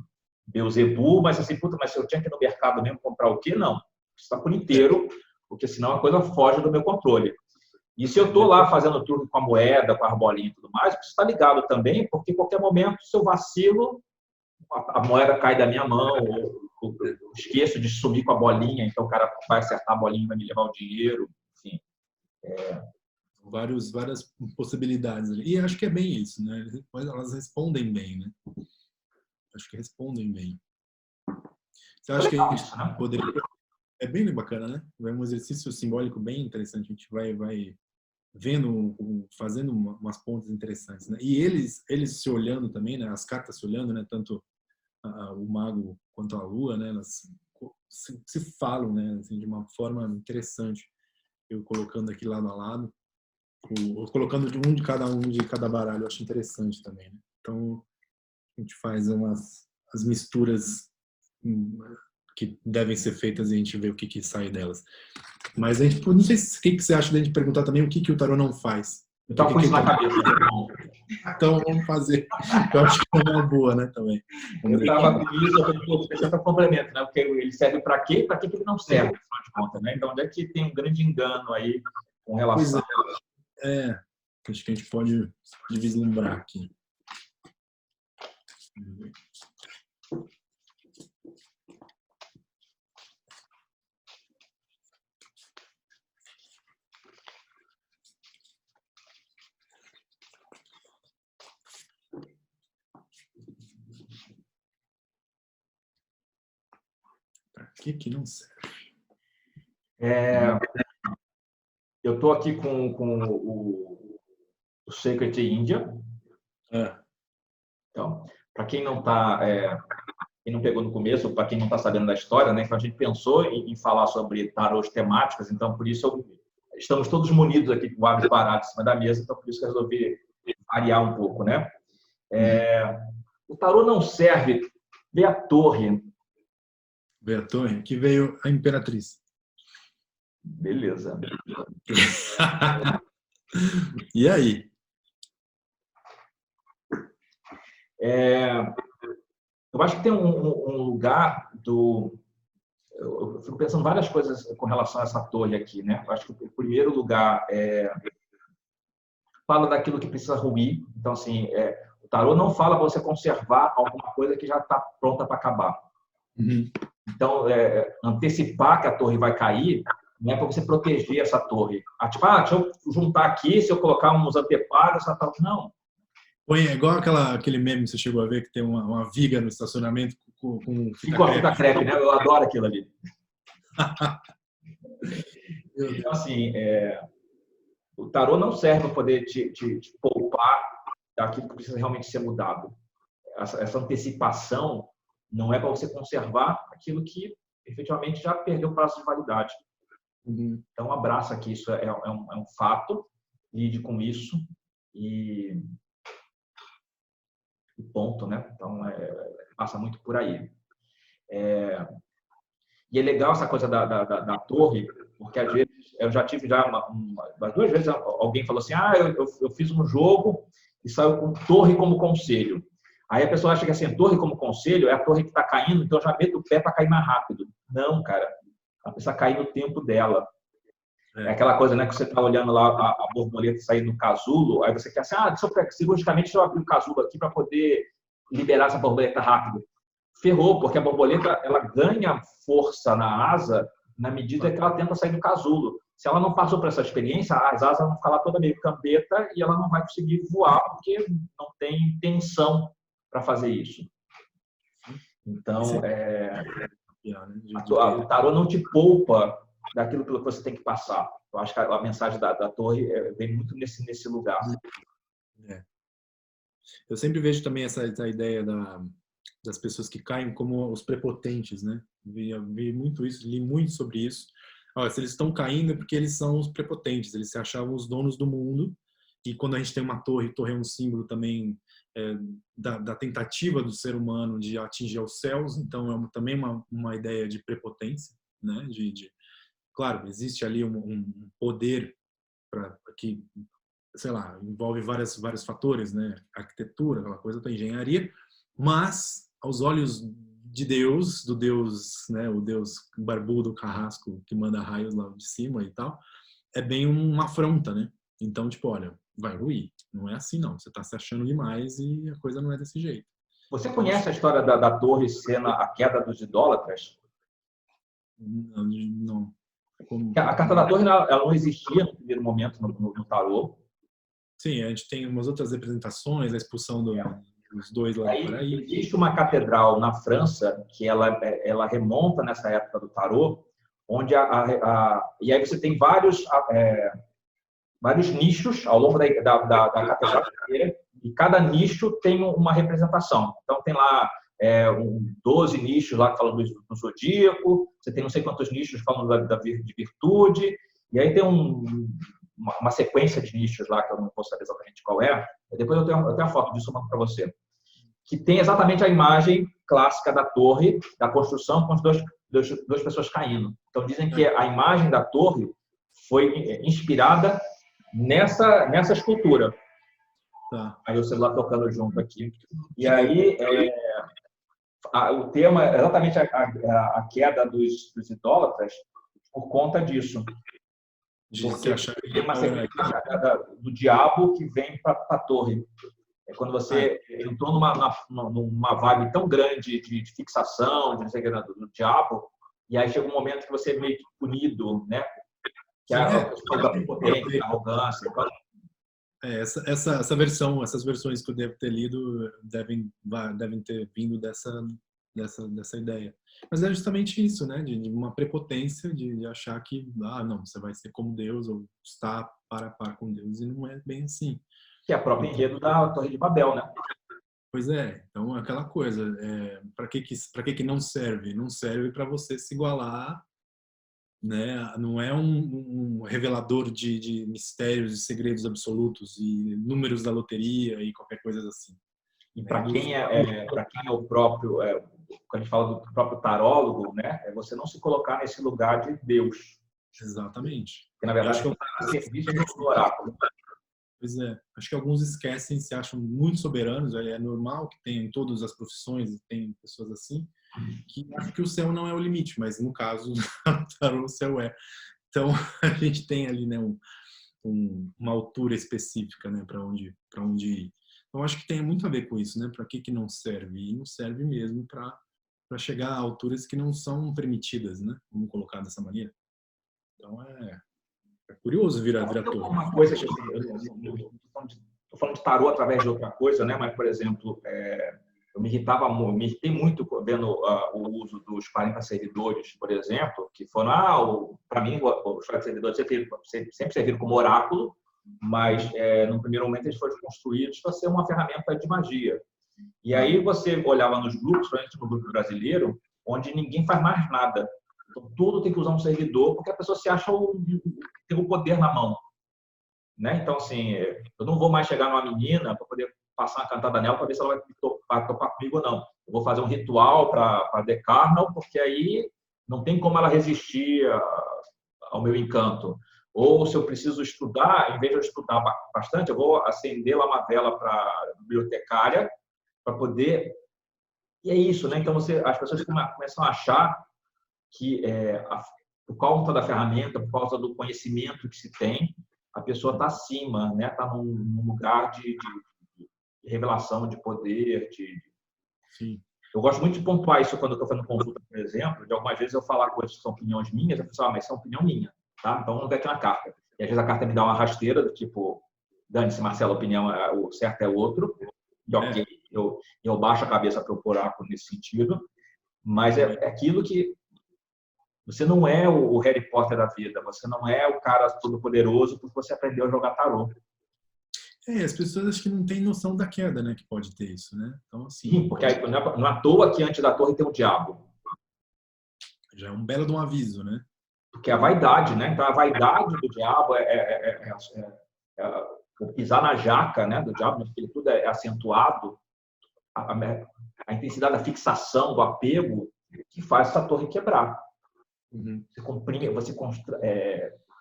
Beelzebub, mas assim, puta, mas se eu tinha que ir no mercado mesmo comprar o quê? Não. Está por inteiro, porque senão a coisa foge do meu controle. E se eu estou lá fazendo tudo com a moeda, com a bolinha e tudo mais, preciso estar ligado também, porque em qualquer momento, se eu vacilo, a moeda cai da minha mão, ou eu esqueço de sumir com a bolinha, então o cara vai acertar a bolinha e vai me levar o dinheiro, enfim. Várias possibilidades ali. E acho que é bem isso, né? Elas respondem bem, né? Acho que respondem bem. Você acha que a gente poderia... É bem bacana, né? É um exercício simbólico bem interessante. A gente vai vendo, fazendo umas pontes interessantes, né? E eles se olhando também, né? As cartas se olhando, né? Tanto o mago quanto a lua, né? Elas se falam, né? Assim, de uma forma interessante. Eu colocando aqui lado a lado, colocando um de cada baralho, eu acho interessante também, né? Então a gente faz as misturas que devem ser feitas e a gente vê o que sai delas. Mas a gente, não sei o que você acha da gente perguntar também o que o tarô não faz. Eu estava com isso na cabeça. Então vamos fazer. Eu acho que é uma boa, né, também. Eu estava com isso, eu falei, pensando para complemento, né? Porque ele serve para quê e para que ele não serve, afinal de contas, né? Então, onde é que tem um grande engano aí com relação... Acho que a gente pode vislumbrar aqui. Para que não serve? Eu estou aqui com o Sacred India. Então, para quem não está, quem não pegou no começo, para quem não está sabendo da história, né? Então a gente pensou em falar sobre tarôs temáticos, então por isso estamos todos munidos aqui com vários baratos em cima da mesa, então por isso que eu resolvi variar um pouco, né? O tarô não serve. Vê a torre. Vê a torre, que veio a imperatriz. Beleza. E aí? Eu acho que tem um lugar do... Eu fico pensando várias coisas com relação a essa torre aqui, né? Eu acho que o primeiro lugar fala daquilo que precisa ruir. Então, assim, o tarô não fala para você conservar alguma coisa que já está pronta para acabar. Uhum. Então, antecipar que a torre vai cair não é para você proteger essa torre. Tipo, deixa eu juntar aqui, se eu colocar uns anteparos, não. Põe, é igual aquele meme que você chegou a ver, que tem uma viga no estacionamento com fita crepe, né? Eu adoro aquilo ali. Então, assim, o tarô não serve para poder te poupar daquilo que precisa realmente ser mudado. Essa antecipação não é para você conservar aquilo que efetivamente já perdeu o prazo de validade. Uhum. Então, abraça que isso é um fato, lide com isso e ponto, né? Então, passa muito por aí. E é legal essa coisa da torre, porque às vezes eu já tive umas 2 vezes alguém falou assim, eu fiz um jogo e saiu com torre como conselho. Aí a pessoa acha que assim, torre como conselho é a torre que está caindo, então eu já meto o pé para cair mais rápido. Não, cara. A pessoa cair no tempo dela. É aquela coisa, né, que você está olhando lá a borboleta sair do casulo, aí você quer assim, cirurgicamente eu abri o casulo aqui para poder liberar essa borboleta rápido. Ferrou, porque a borboleta ela ganha força na asa na medida que ela tenta sair do casulo. Se ela não passou por essa experiência, as asas vão ficar lá toda meio cambeta e ela não vai conseguir voar porque não tem tensão para fazer isso. Então, o tarô não te poupa daquilo pelo que você tem que passar. Eu acho que a mensagem da torre vem muito nesse lugar. Eu sempre vejo também essa ideia das pessoas que caem como os prepotentes, né? Vi muito isso, li muito sobre isso. Se eles estão caindo é porque eles são os prepotentes, eles se achavam os donos do mundo. E quando a gente tem uma torre é um símbolo também da tentativa do ser humano de atingir os céus, então também uma ideia de prepotência, né? Claro, existe ali um poder que, sei lá, envolve vários fatores, né? Arquitetura, aquela coisa da engenharia, mas aos olhos de Deus, do Deus, né? O Deus barbudo, carrasco, que manda raios lá de cima e tal, é bem uma afronta, né? Então, tipo, olha, vai ruir. Não é assim, não. Você está se achando demais e a coisa não é desse jeito. Você conhece a história da torre sendo a queda dos idólatras? Não. A carta da torre ela não existia no primeiro momento no tarô. Sim, a gente tem umas outras representações, a expulsão dos dois lá do paraíso. Existe uma catedral na França que ela remonta nessa época do tarô, onde e aí você tem vários nichos ao longo da catedral inteira, e cada nicho tem uma representação. Então, tem lá 12 nichos lá que falam do zodíaco, você tem não sei quantos nichos falando de virtude, e aí tem uma sequência de nichos lá, que eu não posso saber exatamente qual é. Depois eu tenho a foto disso para você. Que tem exatamente a imagem clássica da torre, da construção, com as duas pessoas caindo. Então, dizem que a imagem da torre foi inspirada nessa escultura. Tá. Aí o celular tocando junto aqui. E aí o tema é exatamente a queda dos idólatras por conta disso. Porque tem uma sequência do diabo que vem para a torre. É quando você entrou numa vibe tão grande de fixação, de não sei o que, do diabo, e aí chega um momento que você é meio que punido, né? Que é a questão da prepotência, da arrogância. Essas versões que eu devo ter lido devem ter vindo dessa ideia. Mas é justamente isso, né? De uma prepotência de achar que, não, você vai ser como Deus ou está para a par com Deus, e não é bem assim. Que é a própria enredo da Torre de Babel, né? Pois é, então aquela coisa, para que não serve? Não serve para você se igualar, né? Não é um revelador de mistérios e segredos absolutos e números da loteria e qualquer coisa assim. E para quem é o próprio, quando a gente fala do próprio tarólogo, né, é você não se colocar nesse lugar de Deus. Exatamente. Que na verdade está a serviço do oráculo. Pois é, acho que alguns esquecem, se acham muito soberanos, é normal que tenha em todas as profissões, tem pessoas assim, que acham que o céu não é o limite, mas no caso, o céu é. Então, a gente tem ali, né, uma altura específica, né, para onde ir. Então, acho que tem muito a ver com isso, né, para que não serve? E não serve mesmo para chegar a alturas que não são permitidas, né, vamos colocar dessa maneira. Então, é curioso virar torre. Uma coisa que estou falando de tarô através de outra coisa, né? Mas, por exemplo, eu me irritei muito vendo o uso dos 40 servidores, por exemplo, que foram, para mim, os 40 servidores sempre serviram como oráculo, mas no primeiro momento eles foram construídos para ser uma ferramenta de magia. E aí você olhava nos grupos, principalmente no grupo brasileiro, onde ninguém faz mais nada. Então, tudo tem que usar um servidor, porque a pessoa se acha tem o poder na mão. Né? Então, assim, eu não vou mais chegar numa menina para poder passar uma cantada nela para ver se ela vai topar comigo ou não. Eu vou fazer um ritual para The Carnal, porque aí não tem como ela resistir ao meu encanto. Ou se eu preciso estudar, em vez de eu estudar bastante, eu vou acender lá uma vela para a bibliotecária para poder... E é isso, né? Então, as pessoas começam a achar que por causa da ferramenta, por causa do conhecimento que se tem, a pessoa está acima, né? Está num lugar de revelação de poder. Sim. Eu gosto muito de pontuar isso quando eu estou fazendo consulta, por exemplo. De algumas vezes eu falar coisas que são opiniões minhas, a pessoa, mas isso é opinião minha, tá? Então não vai ter uma carta. E às vezes a carta me dá uma rasteira do tipo, dane-se, Marcelo, a opinião, o certo é outro. E ok, eu baixo a cabeça para o oráculo nesse sentido. Mas é aquilo que você não é o Harry Potter da vida, você não é o cara todo-poderoso porque você aprendeu a jogar tarô. As pessoas acho que não têm noção da queda, né, que pode ter isso, né? Então, assim... Sim, porque não é à toa que antes da torre tem o diabo. Já é um belo de um aviso, né? Porque a vaidade, né? Então, a vaidade do diabo o pisar na jaca, né, do diabo, porque tudo é acentuado, a intensidade da fixação, do apego, que faz essa torre quebrar. Você comprime,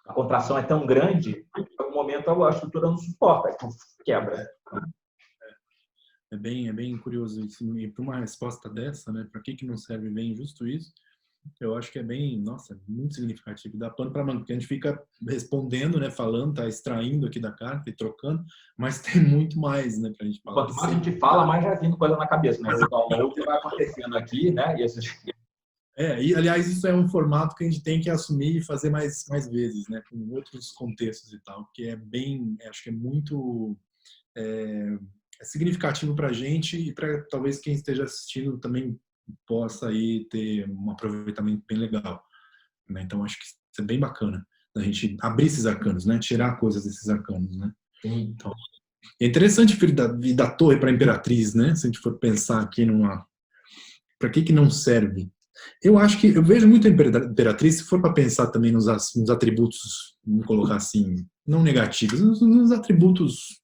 a contração é tão grande que em algum momento a estrutura não suporta, então quebra. É bem curioso isso. E para uma resposta dessa, né, para que não serve bem justo isso, eu acho que é bem, nossa, muito significativo. Dá pano para manga, porque a gente fica respondendo, né, falando, tá extraindo aqui da carta e trocando, mas tem muito mais, né, para a gente falar. Quanto mais a gente fala, mais já vindo coisa na cabeça, né? O que vai acontecendo aqui, né? E aliás, isso é um formato que a gente tem que assumir e fazer mais vezes, né, com outros contextos e tal, porque acho que é muito significativo para a gente e para talvez quem esteja assistindo também possa aí ter um aproveitamento bem legal, né? Então acho que isso é bem bacana, a gente abrir esses arcanos, né, tirar coisas desses arcanos, né? Então, é interessante vir da torre para a imperatriz, né? Se a gente for pensar aqui para que não serve? Eu acho que eu vejo muito a imperatriz, se for para pensar também nos atributos, vamos colocar assim, não negativos, nos atributos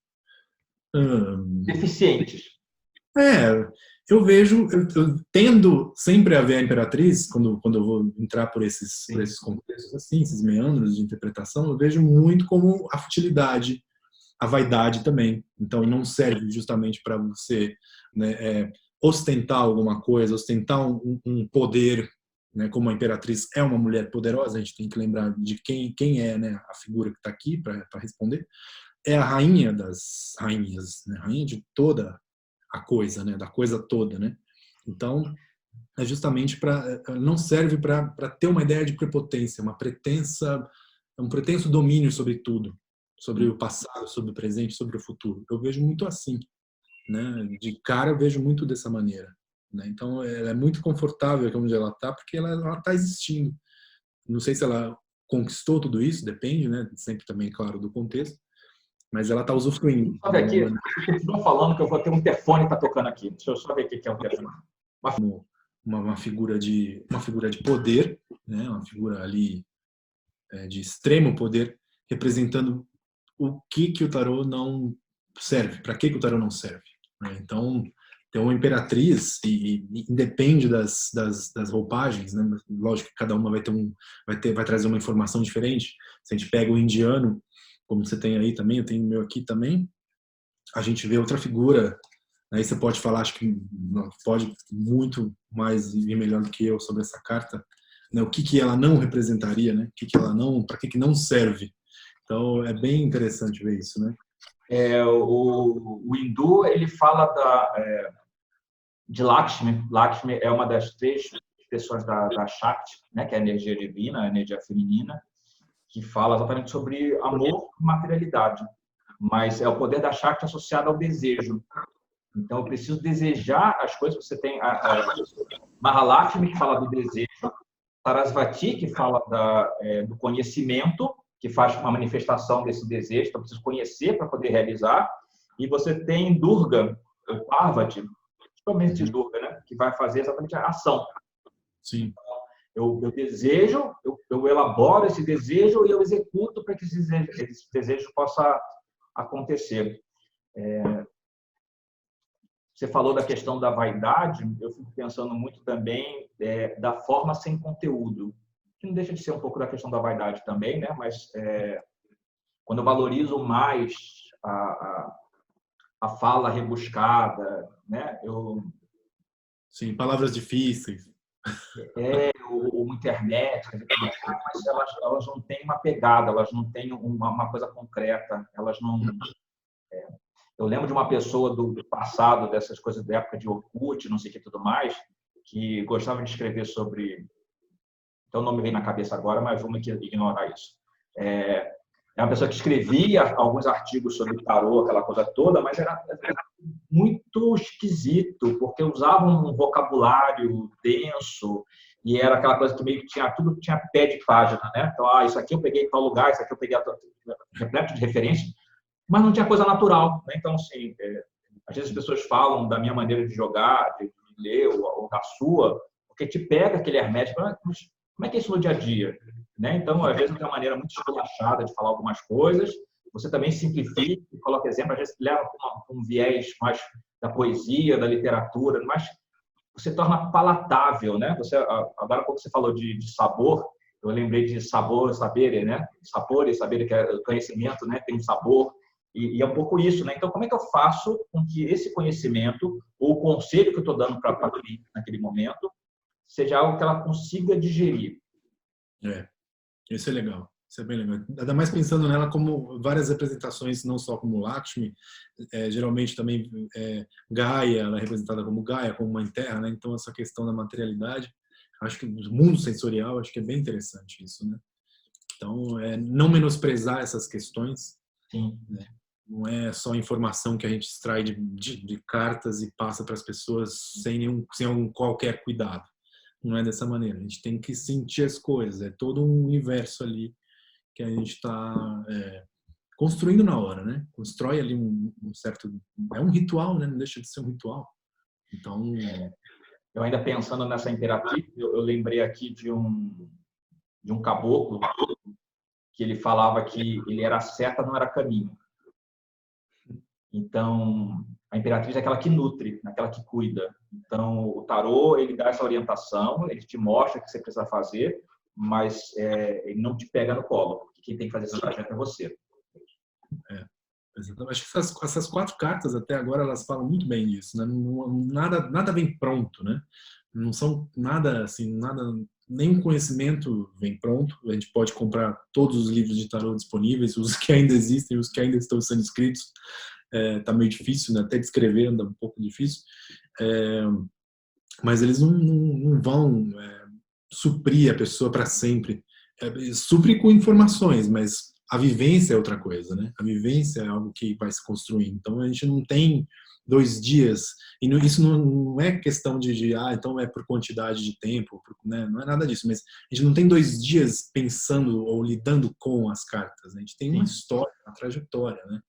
deficientes. Eu vejo, eu tendo sempre a ver a imperatriz, quando eu vou entrar por esses contextos assim, esses meandros de interpretação, eu vejo muito como a futilidade, a vaidade também. Então não serve justamente para você, né, ostentar alguma coisa, ostentar um poder, né, como a imperatriz é uma mulher poderosa, a gente tem que lembrar de quem é, né, a figura que está aqui para responder. É a rainha das rainhas, né, rainha de toda a coisa, né, da coisa toda, né? Então é justamente não serve para ter uma ideia de prepotência, um pretenso domínio sobre tudo, sobre o passado, sobre o presente, sobre o futuro. Eu vejo muito assim, né? De cara eu vejo muito dessa maneira. né? Então, ela é muito confortável onde ela está, porque ela está existindo. Não sei se ela conquistou tudo isso, depende, né? Sempre também, claro, do contexto, mas ela está usufruindo. Sabe aqui, você continua falando que eu vou ter um interfone que está tocando aqui. Deixa eu só ver o que é um interfone. Uma figura de poder, né? Uma figura ali de extremo poder, representando o que o tarô não serve, para que o tarô não serve, né? Então, tem uma imperatriz e independe das roupagens, né? Lógico que cada uma vai trazer uma informação diferente. Se a gente pega o indiano, como você tem aí também, eu tenho o meu aqui também, a gente vê outra figura. Aí você pode falar, acho que pode muito mais e melhor do que eu sobre essa carta, né? O que ela não representaria, né? Para que não serve. Então é bem interessante ver isso, né? O hindu, ele fala de Lakshmi. Lakshmi é uma das 3 expressões da Shakti, né? Que é a energia divina, a energia feminina, que fala exatamente sobre amor e materialidade. Mas é o poder da Shakti associado ao desejo. Então, eu preciso desejar as coisas. Você tem a Mahalakshmi, que fala do desejo, Sarasvati, que fala do conhecimento, que faz uma manifestação desse desejo, então eu preciso conhecer para poder realizar. E você tem Durga, ou Parvati, principalmente Durga, né? Que vai fazer exatamente a ação. Sim. Eu desejo, eu elaboro esse desejo e eu executo para que esse desejo possa acontecer. Você falou da questão da vaidade, eu fico pensando muito também da forma sem conteúdo, que não deixa de ser um pouco da questão da vaidade também, né? Mas quando eu valorizo mais a fala rebuscada, né? Sim, palavras difíceis. O internet, mas elas não têm uma pegada, elas não têm uma coisa concreta, elas não... Eu lembro de uma pessoa do passado, dessas coisas da época de Orkut, não sei o que tudo mais, que gostava de escrever sobre... Então, não me vem na cabeça agora, mas vamos ignorar isso. É uma pessoa que escrevia alguns artigos sobre tarô, aquela coisa toda, mas era muito esquisito, porque usava um vocabulário denso e era aquela coisa que meio que tudo tinha pé de página, né? Então, isso aqui eu peguei em tal lugar, isso aqui eu peguei repleto de referências, mas não tinha coisa natural, né? Então, assim, às vezes as pessoas falam da minha maneira de jogar, de ler, ou da sua, porque te pega aquele hermético, mas como é que é isso no dia a dia? Né? Então, às vezes, tem uma maneira muito esculachada de falar algumas coisas, você também simplifica, coloca exemplo, às vezes leva um viés mais da poesia, da literatura, mas você torna palatável, né? Agora, quando você falou de sabor, eu lembrei de sabor, saber, né? Sabor e saber, que é conhecimento, né? Tem um sabor. E é um pouco isso, né? Então, como é que eu faço com que esse conhecimento, ou o conselho que eu estou dando para a cliente naquele momento, seja algo que ela consiga digerir? Isso é legal. Isso é bem legal. Ainda mais pensando nela como várias representações, não só como Lakshmi, geralmente também Gaia, ela é representada como Gaia, como Mãe Terra, né? Então, essa questão da materialidade, acho que o mundo sensorial, acho que é bem interessante isso, né? Então, não menosprezar essas questões. Sim. Né? Não é só informação que a gente extrai de cartas e passa para as pessoas sem qualquer cuidado. Não é dessa maneira. A gente tem que sentir as coisas. É todo um universo ali que a gente está construindo na hora, né? Constrói ali um certo... É um ritual, né? Não deixa de ser um ritual. Então... Eu ainda pensando nessa imperatriz, eu lembrei aqui de um caboclo que ele falava que ele era seta, não era caminho. Então, a imperatriz é aquela que nutre, aquela que cuida. Então, o tarô, ele dá essa orientação, ele te mostra o que você precisa fazer, mas ele não te pega no colo, porque quem tem que fazer esse trajeto é você. Acho que essas 4 cartas, até agora, elas falam muito bem disso, né? Nada vem pronto, né? Não são nada, assim, nenhum conhecimento vem pronto. A gente pode comprar todos os livros de tarô disponíveis, os que ainda existem, os que ainda estão sendo escritos. Tá meio difícil, né? Até descrever anda um pouco difícil, mas eles não vão suprir a pessoa para sempre. Supre com informações, mas a vivência é outra coisa, né? A vivência é algo que vai se construindo. Então a gente não tem 2 dias, e isso não é questão então é por quantidade de tempo, né? Não é nada disso, mas a gente não tem 2 dias pensando ou lidando com as cartas, né? A gente tem uma história, uma trajetória, né?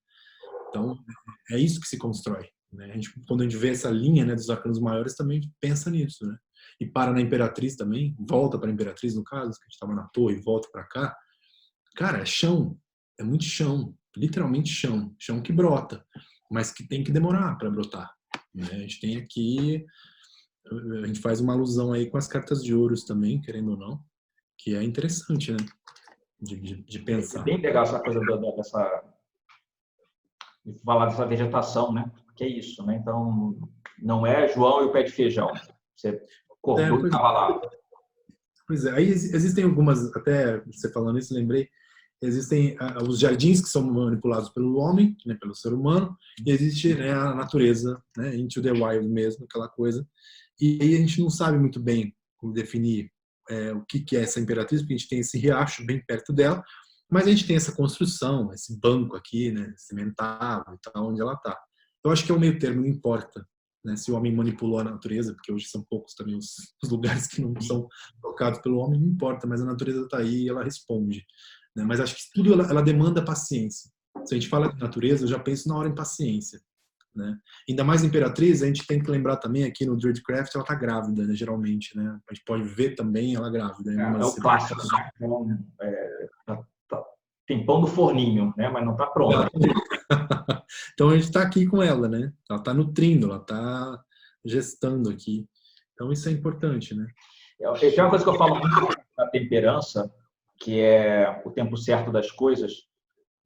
Então, é isso que se constrói, né? Quando a gente vê essa linha, né, dos arcanos maiores, também pensa nisso, né? E para na Imperatriz também, volta para a Imperatriz, no caso, que a gente estava na torre e volta para cá. Cara, é chão, é muito chão, literalmente chão, chão que brota, mas que tem que demorar para brotar, né? A gente tem aqui, a gente faz uma alusão aí com as cartas de ouros também, querendo ou não, que é interessante, né? De É pensar. bem legal essa coisa de falar dessa vegetação, né? Que é isso, né? Então, não é João e o pé de feijão. Você cortou e estava lá. Pois é, aí existem algumas, até você falando isso, lembrei, existem os jardins que são manipulados pelo homem, né, pelo ser humano, e existe, né, a natureza, né, into the wild mesmo, aquela coisa. E aí a gente não sabe muito bem como definir o que é essa imperatriz, porque a gente tem esse riacho bem perto dela, mas a gente tem essa construção, esse banco aqui, né, cimentado e tal, onde ela está. Eu acho que é o meio termo, não importa, né, se o homem manipulou a natureza, porque hoje são poucos também os lugares que não são tocados pelo homem, não importa, mas a natureza está aí e ela responde, né? Mas acho que tudo ela demanda paciência. Se a gente fala de natureza, eu já penso na hora em paciência, né? Ainda mais Imperatriz, a gente tem que lembrar também aqui no Druidcraft, ela está grávida, né, geralmente, né? A gente pode ver também ela grávida. É o clássico, né? Então, tem pão do forninho, né? Mas não está pronto. Então a gente está aqui com ela, né? Ela está nutrindo, ela está gestando aqui. Então isso é importante, né? Tem uma coisa que eu falo muito da temperança, que é o tempo certo das coisas.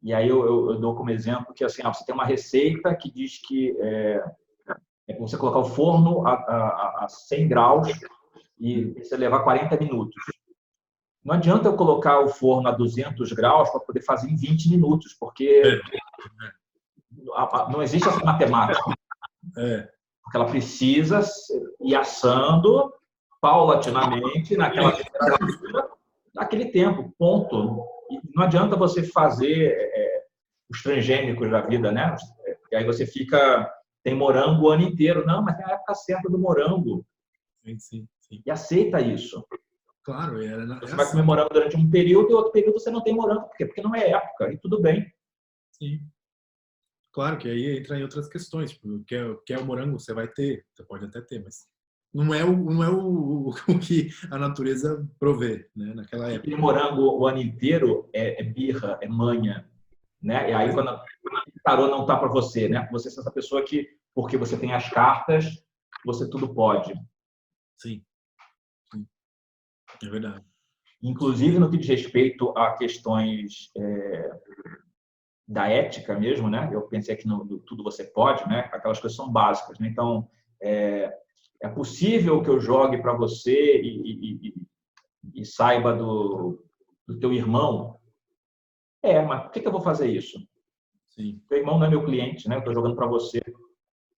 E aí eu dou como exemplo que assim, você tem uma receita que diz que é você colocar o forno a 100 graus e você levar 40 minutos. Não adianta eu colocar o forno a 200 graus para poder fazer em 20 minutos, porque não existe essa matemática. Porque ela precisa ir assando paulatinamente naquela temperatura, naquele tempo, ponto. E não adianta você fazer os transgênicos da vida, né? Porque aí você tem morango o ano inteiro. Não, mas tem a época certa do morango. Sim. E aceita isso. Claro, você vai comer morango durante um período e outro período você não tem morango. Por quê? Porque não é época. E tudo bem. Sim. Claro que aí entra em outras questões. Tipo, quer o morango, você vai ter. Você pode até ter, mas não é o que a natureza provê, né, naquela época. Aquele morango o ano inteiro é birra, é manha. Né? E aí, quando o tarô não está para você, né? Você é essa pessoa que, porque você tem as cartas, você tudo pode. Sim. É verdade. Inclusive no que diz respeito a questões da ética mesmo, né? Eu pensei que no tudo você pode, né? Aquelas coisas são básicas, né? Então, é possível que eu jogue para você e saiba do teu irmão? Mas por que eu vou fazer isso? Sim. Teu irmão não é meu cliente, né? Eu estou jogando para você.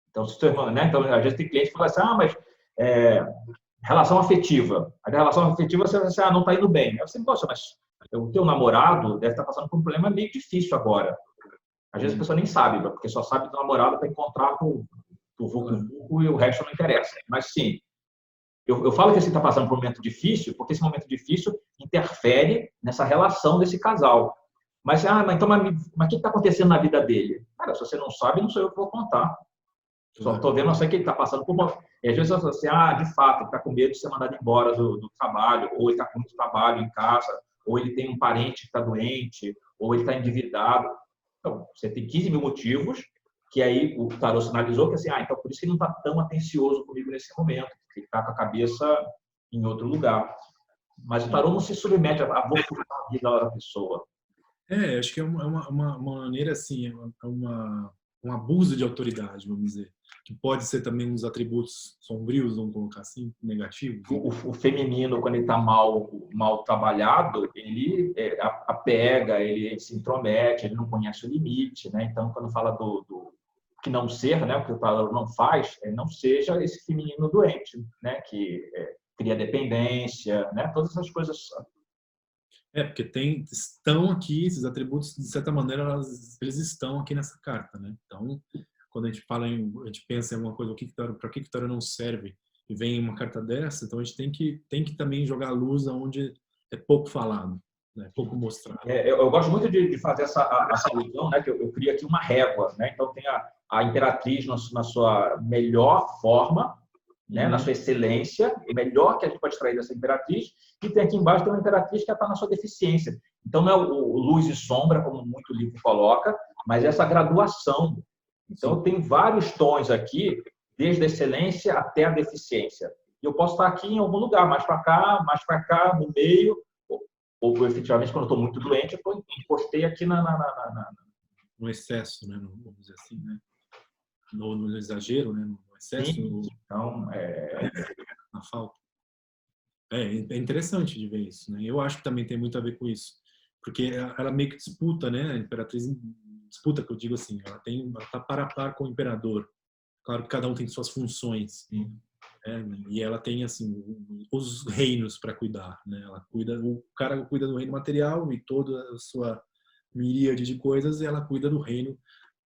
Então, se teu irmão, né? Então, às vezes tem cliente que fala assim, mas relação afetiva. A relação afetiva você vai dizer, não está indo bem. Eu assim, poxa, mas o teu namorado deve estar passando por um problema meio difícil agora. Às vezes a pessoa nem sabe, porque só sabe do namorado para encontrar com o vulco e o resto não interessa. Mas sim, eu falo que você está passando por um momento difícil, porque esse momento difícil interfere nessa relação desse casal. Mas o que está acontecendo na vida dele? Cara, se você não sabe, não sou eu que vou contar. Só estou vendo, eu sei que ele está passando por uma... E às vezes eu falo assim, de fato, ele está com medo de ser mandado embora do trabalho, ou ele está com muito trabalho em casa, ou ele tem um parente que está doente, ou ele está endividado. Então, você tem 15 mil motivos que aí o tarô sinalizou que assim, então por isso que ele não está tão atencioso comigo nesse momento, porque ele está com a cabeça em outro lugar. Mas o tarô não se submete a voltar a vida da pessoa. Acho que é uma maneira assim, um abuso de autoridade, vamos dizer, que pode ser também uns atributos sombrios, vamos colocar assim, negativos. O feminino, quando ele está mal trabalhado, ele apega, ele se intromete, ele não conhece o limite, né? Então, quando fala do que não ser, né? O que o tarô não faz, não seja esse feminino doente, né? Que cria dependência, né? Todas essas coisas. Porque estão aqui, esses atributos, de certa maneira, eles estão aqui nessa carta, né? Então, quando a gente fala a gente pensa em alguma coisa, para que o tarô não serve, e vem uma carta dessa, então a gente tem que também jogar a luz aonde é pouco falado, né? Pouco mostrado. Eu gosto muito de fazer essa alusão, né? Que eu crio aqui uma régua, né? Então tem a imperatriz na sua melhor forma, né? Na sua excelência, o melhor que a gente pode extrair dessa imperatriz, e tem aqui embaixo tem uma imperatriz que está na sua deficiência. Então não é o luz e sombra, como muito livro coloca, mas essa graduação. Então tem vários tons aqui, desde a excelência até a deficiência. E eu posso estar aqui em algum lugar, mais para cá, no meio, ou efetivamente, quando eu estou muito doente, eu encostei aqui no excesso, né? Vamos dizer assim, né? No exagero, né? No excesso, Sim, então, na falta. É interessante de ver isso, né? Eu acho que também tem muito a ver com isso, porque ela meio que disputa, né? A imperatriz disputa, que eu digo assim, ela está par a par com o imperador. Claro que cada um tem suas funções. E ela tem assim os reinos para cuidar, né? O cara cuida do reino material e toda a sua miríade de coisas, e ela cuida do reino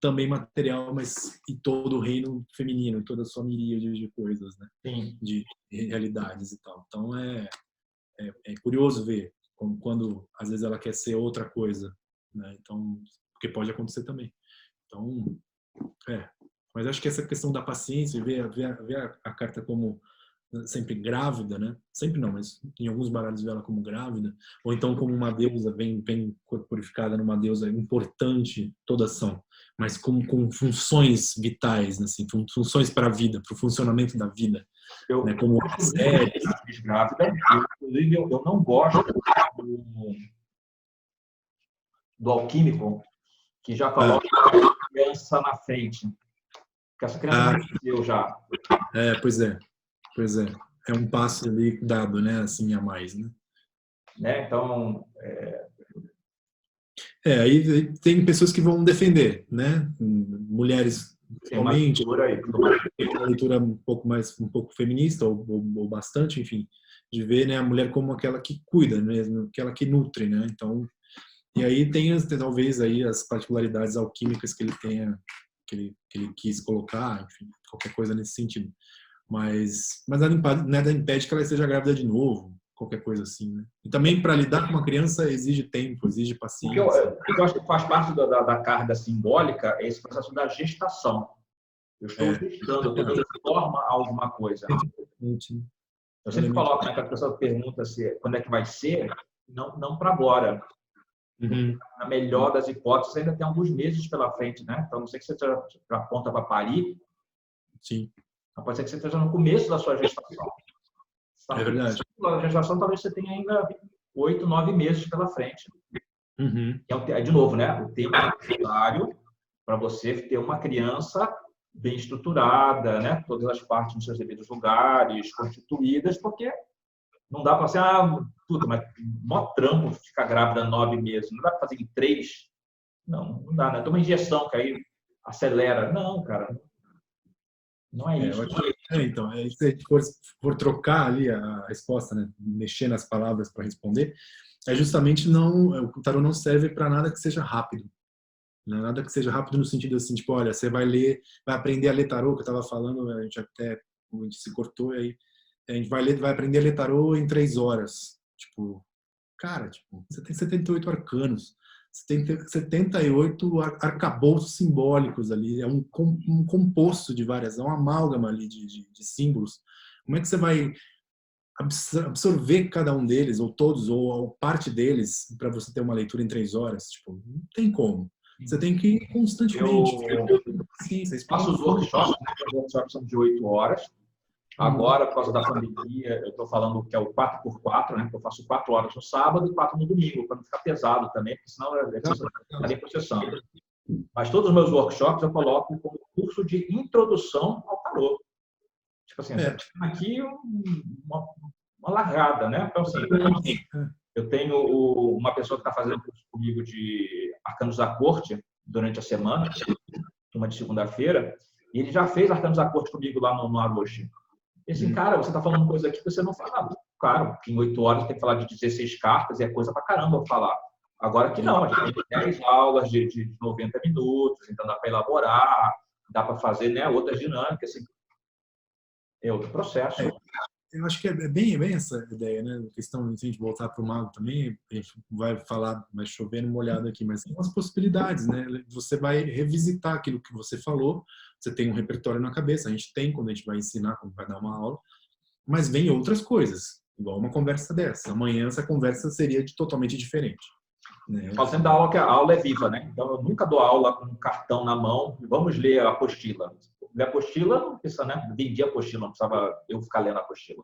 também material, mas e todo o reino feminino, toda a sua miríade de coisas, né? sim. De realidades e tal. Então é curioso ver quando às vezes ela quer ser outra coisa, né? Então, porque pode acontecer também. Então, mas acho que essa questão da paciência, ver a carta como sempre grávida, né? Sempre não, mas em alguns baralhos vê ela como grávida, ou então como uma deusa bem corporificada numa deusa importante, todas são, mas com funções vitais, assim, funções para a vida, para o funcionamento da vida. Né? Como a série. Grávida, inclusive eu não gosto do alquímico que já coloca a criança na frente. Porque essa criança nasceu já. Pois é. É um passo ali dado, né? Assim, a mais, né? Então... aí tem pessoas que vão defender, né? Mulheres, principalmente, uma leitura um pouco feminista, ou bastante, enfim, de ver, né, a mulher como aquela que cuida mesmo, aquela que nutre, né? Então, e aí tem talvez aí as particularidades alquímicas que ele tenha, que ele quis colocar, enfim, qualquer coisa nesse sentido. Mas nada impede que ela esteja grávida de novo, qualquer coisa assim, né? E também para lidar com uma criança exige tempo, exige paciência. O que eu acho que faz parte da carga simbólica é esse processo da gestação. Eu estou gestando, eu estou dando forma a alguma coisa. Eu sempre coloco, né, que a pessoa pergunta quando é que vai ser, não para agora. Na melhor das hipóteses, ainda tem alguns meses pela frente, né? Então, não sei que você já aponta para parir. Sim. Pode ser que você esteja no começo da sua gestação. É verdade. Na gestação, talvez você tenha ainda 8, 9 meses pela frente. De novo, né? O tempo necessário para você ter uma criança bem estruturada, né? Todas as partes nos seus devidos lugares, constituídas, porque não dá para ser, mas mó trampo ficar grávida 9 meses. Não dá para fazer em 3? Não dá, né? Toma injeção, que aí acelera. Não, cara. Não é isso. Então, se a gente for trocar ali a resposta, né? Mexer nas palavras para responder, é justamente o tarô não serve para nada que seja rápido. Né? Nada que seja rápido no sentido assim, tipo, olha, você vai aprender a ler tarô, que eu estava falando, a gente se cortou aí, a gente vai aprender a ler tarô em 3 horas. Tipo, cara, você tem 78 arcanos, você tem 78 arcabouços simbólicos ali, é um composto de várias, é uma amálgama ali de símbolos. Como é que você vai absorver cada um deles, ou todos, ou parte deles, para você ter uma leitura em 3 horas? Tipo, não tem como. Você tem que ir constantemente. Eu faço os workshops, né? Os workshops são de 8 horas. Agora, por causa da pandemia, eu estou falando que é o 4x4, né? Eu faço 4 horas no sábado e 4 no domingo, para não ficar pesado também, porque senão estaria processando. Mas todos os meus workshops eu coloco como curso de introdução ao tarô. Tipo assim, aqui uma largada, né? Então, assim, eu tenho uma pessoa que está fazendo curso comigo de Arcanos da Corte durante a semana, uma de segunda-feira, e ele já fez Arcanos da Corte comigo lá no Aroshi. E assim, cara, você está falando coisa aqui que você não fala. Claro, em 8 horas tem que falar de 16 cartas e é coisa pra caramba falar. Agora que não, a gente tem 10 aulas de 90 minutos, então dá para elaborar. dá para fazer, né, outras dinâmicas, assim, é outro processo. Eu acho que é bem essa ideia, né? A questão de a gente voltar para o mago também, a gente vai falar, vai chover numa olhada aqui, mas tem umas possibilidades, né? Você vai revisitar aquilo que você falou, você tem um repertório na cabeça, a gente tem quando a gente vai ensinar, quando vai dar uma aula, mas vem outras coisas, igual uma conversa dessa. Amanhã essa conversa seria totalmente diferente. Né? Eu falo sempre da aula que a aula é viva, né? Então, eu nunca dou aula com um cartão na mão, vamos ler a apostila. Ler a apostila, não precisa, né? Vendi a apostila, não precisava eu ficar lendo a apostila.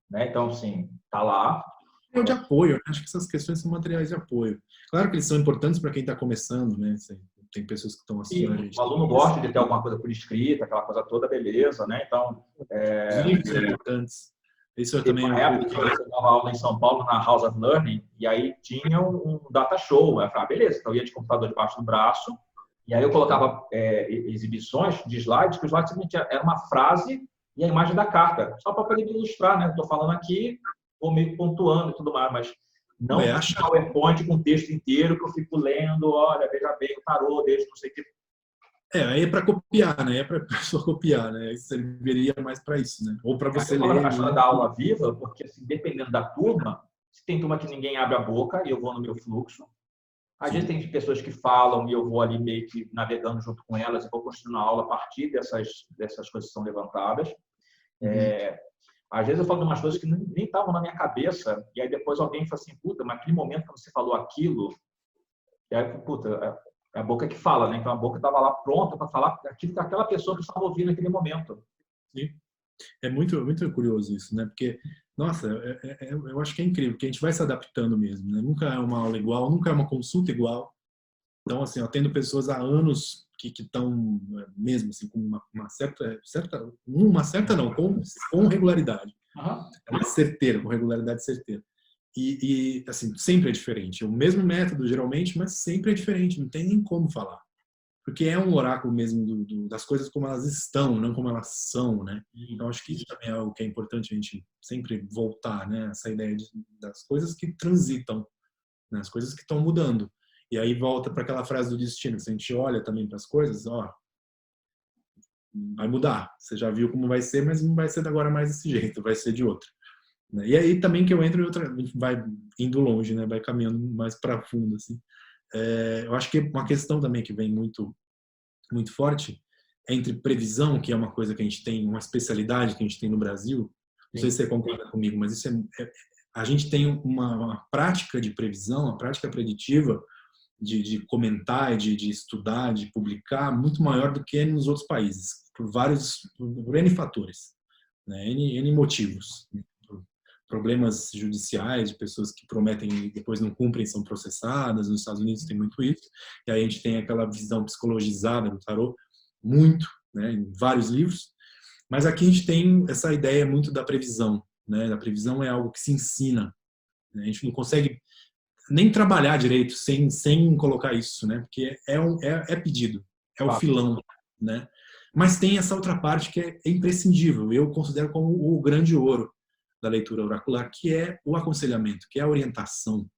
Né? Então, assim, tá lá. É o de apoio, eu acho que essas questões são materiais de apoio. Claro que eles são importantes para quem está começando, né? Tem pessoas que estão assistindo a gente. O aluno gosta de ter alguma coisa por escrita, aquela coisa toda, beleza, né? Então, os livros são importantes. Isso eu também. Uma época que eu dava aula em São Paulo, na House of Learning, e aí tinha um data show. Eu falei, beleza, então eu ia de computador debaixo do braço, e aí eu colocava exibições de slides, que o slide simplesmente era uma frase e a imagem da carta, só para poder ilustrar, né? Estou falando aqui, vou meio pontuando e tudo mais, mas não um PowerPoint com o texto inteiro que eu fico lendo, olha, veja bem, o tarô, deixa, não sei o que. Aí é para copiar, né? É para a pessoa copiar, né? Isso serviria mais para isso, né? Ou para você ler. A história da aula viva, porque assim, dependendo da turma, se tem turma que ninguém abre a boca e eu vou no meu fluxo, às vezes tem pessoas que falam e eu vou ali meio que navegando junto com elas e vou construindo a aula a partir dessas coisas que são levantadas. Às vezes eu falo de umas coisas que nem estavam na minha cabeça e aí depois alguém fala assim, puta, mas naquele momento que você falou aquilo, e aí, puta, é a boca que fala, né? Então a boca estava lá pronta para falar aquilo que aquela pessoa que estava ouvindo naquele momento. Sim. É muito, muito curioso isso, né? Porque, nossa, eu acho que é incrível, porque a gente vai se adaptando mesmo, né? Nunca é uma aula igual, nunca é uma consulta igual. Então, assim, eu atendo pessoas há anos que estão mesmo assim com uma certa não, com regularidade, certeira, com regularidade certeira. E assim, sempre é diferente. É o mesmo método, geralmente, mas sempre é diferente. Não tem nem como falar. Porque é um oráculo mesmo das coisas como elas estão, não como elas são, né? Então, acho que isso também é algo que é importante a gente sempre voltar, né? Essa ideia das coisas que transitam, né? As coisas que estão mudando. E aí volta para aquela frase do destino. Se a gente olha também para as coisas, ó, vai mudar. Você já viu como vai ser, mas não vai ser agora mais desse jeito, vai ser de outro. E aí também que eu entro em outra, vai indo longe, né? Vai caminhando mais para fundo, assim. Eu acho que uma questão também que vem muito, muito forte é entre previsão, que é uma coisa que a gente tem, uma especialidade que a gente tem no Brasil. Não sei se você concorda comigo, mas isso a gente tem uma prática de previsão, uma prática preditiva de comentar, de estudar, de publicar muito maior do que nos outros países, por N fatores, né? N motivos. Problemas judiciais de pessoas que prometem e depois não cumprem, são processadas. Nos Estados Unidos tem muito isso. E aí a gente tem aquela visão psicologizada do tarô, muito, né, em vários livros. Mas aqui a gente tem essa ideia muito da previsão, né? A previsão é algo que se ensina, né? A gente não consegue nem trabalhar direito sem colocar isso, né? Porque é pedido, é o filão, né? Mas tem essa outra parte que é imprescindível. Eu considero como o grande ouro da leitura oracular, que é o aconselhamento, que é a orientação,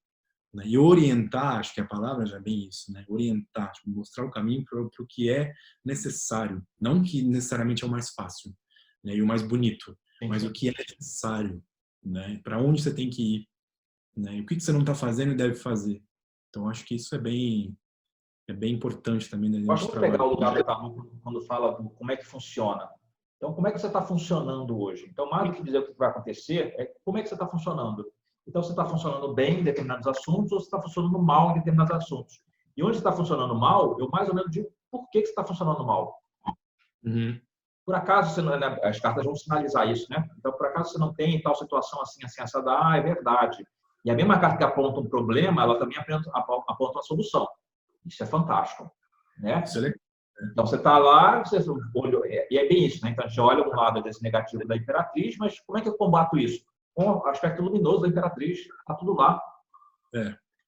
né? E orientar, acho que a palavra já é bem isso, né? Orientar, tipo, mostrar o caminho para o que é necessário, não que necessariamente é o mais fácil, né? E o mais bonito, mas o que é necessário, né? Para onde você tem que ir, né? E o que você não está fazendo e deve fazer. Então acho que isso é bem importante também da gente trabalhar. Legal o lugar do tarô quando fala como é que funciona. Então, como é que você está funcionando hoje? Então, mais do que dizer o que vai acontecer, é como é que você está funcionando. Então, você está funcionando bem em determinados assuntos ou você está funcionando mal em determinados assuntos. E onde você está funcionando mal, eu mais ou menos digo por que você está funcionando mal. Por acaso, você não, né, as cartas vão sinalizar isso, né? Então, por acaso você não tem tal situação assim, assim, assada, é verdade. E a mesma carta que aponta um problema, ela também aponta uma solução. Isso é fantástico, né? Isso é legal. Então, você está lá, e é bem isso, né? Então, a gente olha um lado desse negativo da Imperatriz, mas como é que eu combato isso? Com o aspecto luminoso da Imperatriz, está tudo lá.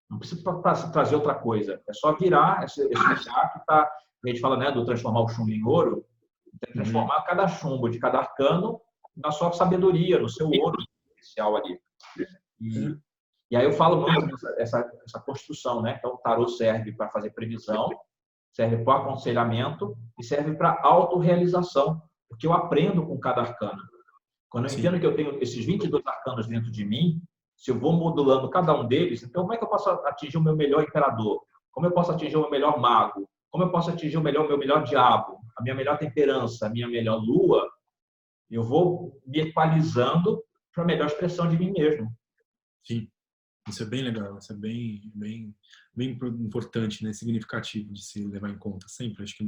Não precisa trazer outra coisa. É só virar esse lugar que está... A gente fala, né, do transformar o chumbo em ouro, transformar cada chumbo de cada arcano na sua sabedoria, no seu ouro especial ali. E aí eu falo muito essa construção, né? Então, o tarô serve para fazer previsão, serve para aconselhamento e serve para autorrealização, porque eu aprendo com cada arcano. Quando eu entendo que eu tenho esses 22 arcanos dentro de mim, se eu vou modulando cada um deles, então como é que eu posso atingir o meu melhor imperador? Como eu posso atingir o meu melhor mago? Como eu posso atingir o meu melhor diabo? A minha melhor temperança, a minha melhor lua? Eu vou me equalizando para a melhor expressão de mim mesmo. Sim, isso é bem legal, isso é bem importante, né? Significativo de se levar em conta sempre. Acho que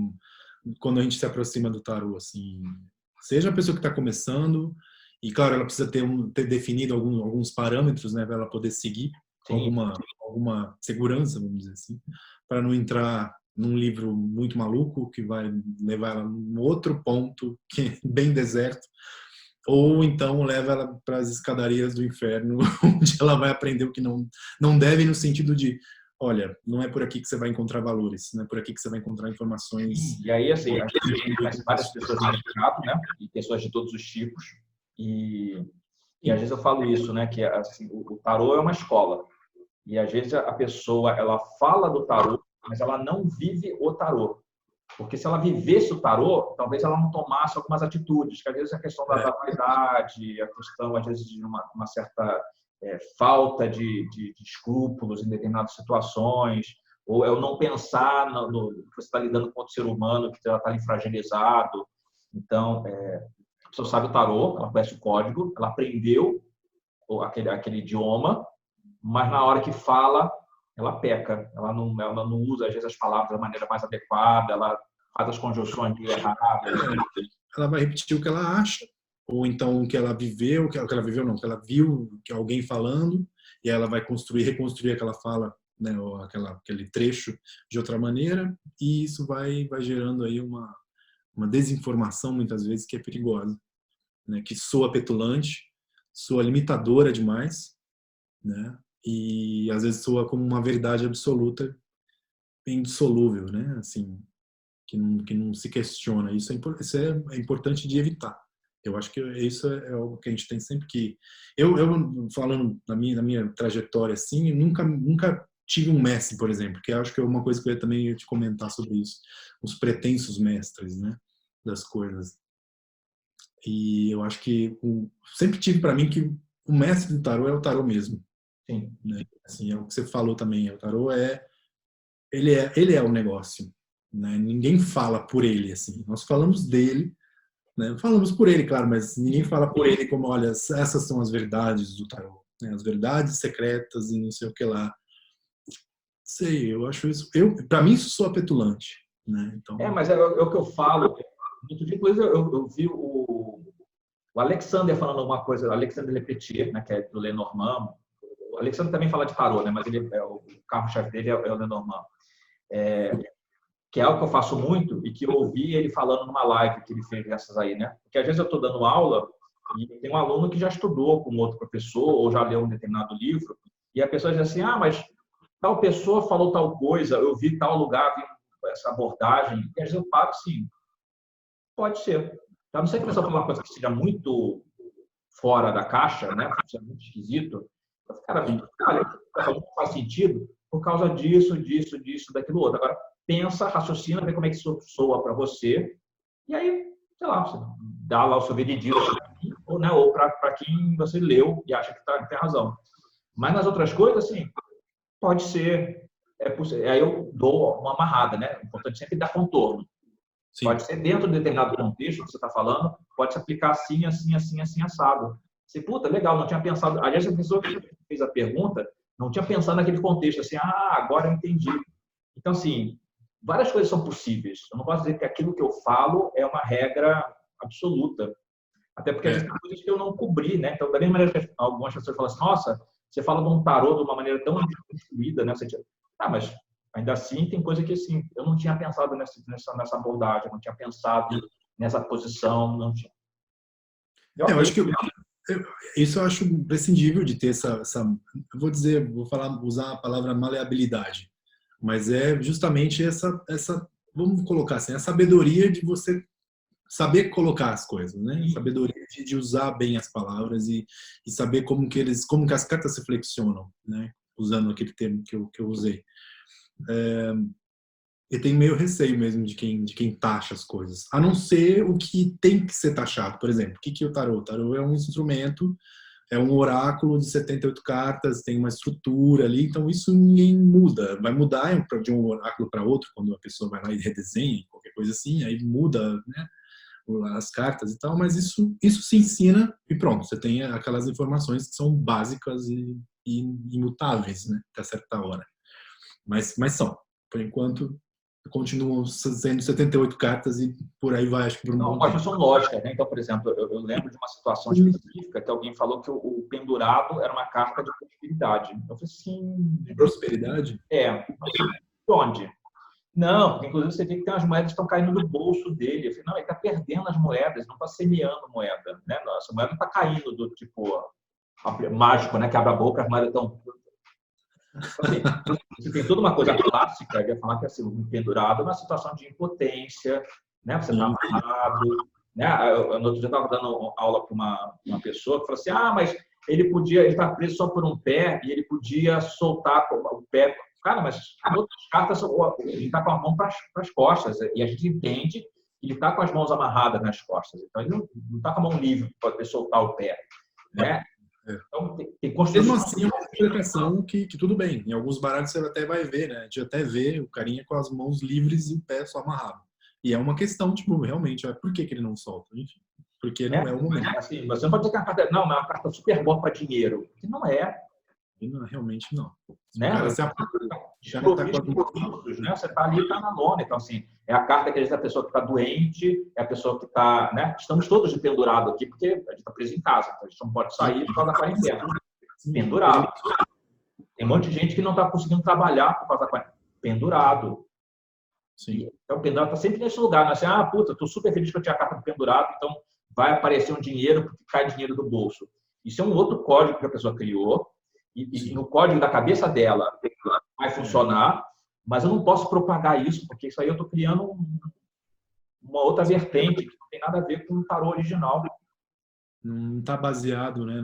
quando a gente se aproxima do tarô, assim, seja a pessoa que está começando, e claro, ela precisa ter definido alguns parâmetros, né, para ela poder seguir com alguma segurança, vamos dizer assim, para não entrar num livro muito maluco que vai levar ela num outro ponto que é bem deserto, ou então leva ela para as escadarias do inferno, onde ela vai aprender o que não deve, no sentido de, olha, não é por aqui que você vai encontrar valores, não é por aqui que você vai encontrar informações. E aí, assim, a gente conhece várias pessoas no mercado, né? E pessoas de todos os tipos. E às vezes eu falo isso, né? Que assim, o tarô é uma escola. E às vezes a pessoa, ela fala do tarô, mas ela não vive o tarô. Porque se ela vivesse o tarô, talvez ela não tomasse algumas atitudes, que às vezes é a questão da vaidade, a questão, às vezes, de uma certa falta de escrúpulos em determinadas situações, ou é o não pensar no que você está lidando com outro ser humano que já está ali fragilizado. Então, a pessoa sabe o tarô, ela conhece o código, ela aprendeu aquele idioma, mas na hora que fala, ela peca, ela não usa, às vezes, as palavras da maneira mais adequada, ela faz as conjunções erradas. Ela vai repetir o que ela acha, ou então o que ela viveu, que ela viveu não, que ela viu que alguém falando, e ela vai reconstruir aquela fala, né, ou aquele trecho de outra maneira, e isso vai gerando aí uma desinformação, muitas vezes, que é perigosa, né, que soa petulante, soa limitadora demais, né, e às vezes soa como uma verdade absoluta, indissolúvel, né, assim, que não se questiona. Isso é importante de evitar. Eu acho que isso é algo que a gente tem sempre que... Eu falando na minha trajetória, assim, nunca tive um mestre, por exemplo, que eu acho que é uma coisa que eu também ia te comentar sobre isso. Os pretensos mestres, né, das coisas. E eu acho que sempre tive para mim que o mestre do tarô é o tarô mesmo. Sim. Né? Assim, é o que você falou também. O tarô ele é o negócio. Né? Ninguém fala por ele, assim. Nós falamos dele, né? Falamos por ele, claro, mas ninguém fala por ele como, olha, essas são as verdades do tarô, né? As verdades secretas e não sei o que lá. Sei, eu acho isso... Para mim, isso soa petulante, né? Então... Mas é o que eu falo. Depois eu vi o Alexander falando alguma coisa, o Alexander Lepetier, né, que é do Lenormand. O Alexander também fala de tarô, né, mas o carro-chefe dele é o Lenormand. Que é algo que eu faço muito e que eu ouvi ele falando numa live que ele fez dessas aí, né? Porque às vezes eu estou dando aula e tem um aluno que já estudou com outro professor ou já leu um determinado livro e a pessoa diz assim, mas tal pessoa falou tal coisa, eu vi tal lugar, vi essa abordagem, e às vezes eu paro assim, pode ser. A não ser que a pessoa fale uma coisa que seja muito fora da caixa, né? Seja muito esquisito. Cara, olha, não faz sentido por causa disso, daquilo outro. Agora, pensa, raciocina, vê como é que isso soa para você. E aí, sei lá, você dá lá o seu veredito, ou para quem você leu e acha que tem razão. Mas nas outras coisas, assim, pode ser. Aí eu dou uma amarrada, né? É importante sempre dar contorno. Sim. Pode ser dentro de determinado contexto que você está falando, pode se aplicar assim, assado. Você, puta, legal, não tinha pensado. Aliás, a pessoa que fez a pergunta não tinha pensado naquele contexto, assim, agora eu entendi. Então, assim, várias coisas são possíveis. Eu não posso dizer que aquilo que eu falo é uma regra absoluta. Até porque às vezes tem coisas que eu não cobri, né? Então, da mesma maneira que algumas pessoas falam assim, nossa, você fala de um tarô de uma maneira tão desconstruída, né? Você mas ainda assim tem coisa que assim, eu não tinha pensado nessa abordagem, eu não tinha pensado nessa posição, não tinha. Eu acho que isso eu acho imprescindível de ter essa usar a palavra maleabilidade, mas é justamente essa vamos colocar assim, a sabedoria de você saber colocar as coisas, né? Sabedoria de usar bem as palavras e saber como que as cartas se flexionam, né? Usando aquele termo que eu usei. Eu tenho meio receio mesmo de quem taxa as coisas. A não ser o que tem que ser taxado. Por exemplo, o que é o tarô? O tarô é um instrumento, é um oráculo de 78 cartas, tem uma estrutura ali, então isso ninguém muda. Vai mudar de um oráculo para outro, quando a pessoa vai lá e redesenha, qualquer coisa assim, aí muda, né, as cartas e tal, mas isso se ensina e pronto, você tem aquelas informações que são básicas e imutáveis, né, até certa hora. Mas são, por enquanto, continuam sendo 78 cartas e por aí vai, acho que por um Não, bom mas tempo. são lógicas, né? Então, por exemplo, eu lembro de uma situação específica que alguém falou que o pendurado era uma carta de prosperidade. Eu falei assim, Prosperidade? não sei de onde. Não, porque inclusive você vê que tem umas moedas que estão caindo do bolso dele. Eu falei, não, ele está perdendo as moedas, não está semeando moeda, né? Essa moeda está caindo do tipo mágico, né? Que abre a boca, as moedas estão. Assim, você tem toda uma coisa clássica, eu ia falar que assim, o pendurado é uma situação de impotência, né? Você está Sim. amarrado, né? No outro dia eu estava dando aula para uma pessoa que falou assim, mas ele está preso só por um pé e ele podia soltar o pé. Cara, mas em outras cartas ele está com a mão para as costas e a gente entende que ele está com as mãos amarradas nas costas. Então ele não está com a mão livre para poder soltar o pé, né? É. Então tem Mesmo construção. assim, é uma interpretação que tudo bem. Em alguns baralhos você até vai ver, né? A gente até vê o carinha com as mãos livres e o pé só amarrado. E é uma questão, tipo, realmente, por que ele não solta? Enfim, porque Né? não é o momento. Assim, você não pode dizer que é uma carta, não, é uma carta super boa para dinheiro, que não é, E não, realmente não. Se o né? cara Você se está apaga, o cara tá com desprovisto as de mãos. recursos, né? Você está ali, está na lona. Então, assim, é a carta que diz a pessoa que está doente, é a pessoa que está, né? Estamos todos de pendurado aqui, porque a gente está preso em casa, então a gente não pode sair por causa da quarentena. Pendurado. Tem um monte de gente que não está conseguindo trabalhar por causa da quarentena. Pendurado. Sim. Então, o pendurado está sempre nesse lugar, né? Assim, puta, estou super feliz que eu tinha a carta do pendurado, então vai aparecer um dinheiro porque cai dinheiro do bolso. Isso é um outro código que a pessoa criou, e no código da cabeça dela vai funcionar, mas eu não posso propagar isso, porque isso aí eu estou criando uma outra vertente que não tem nada a ver com o tarô original. Não está baseado, né,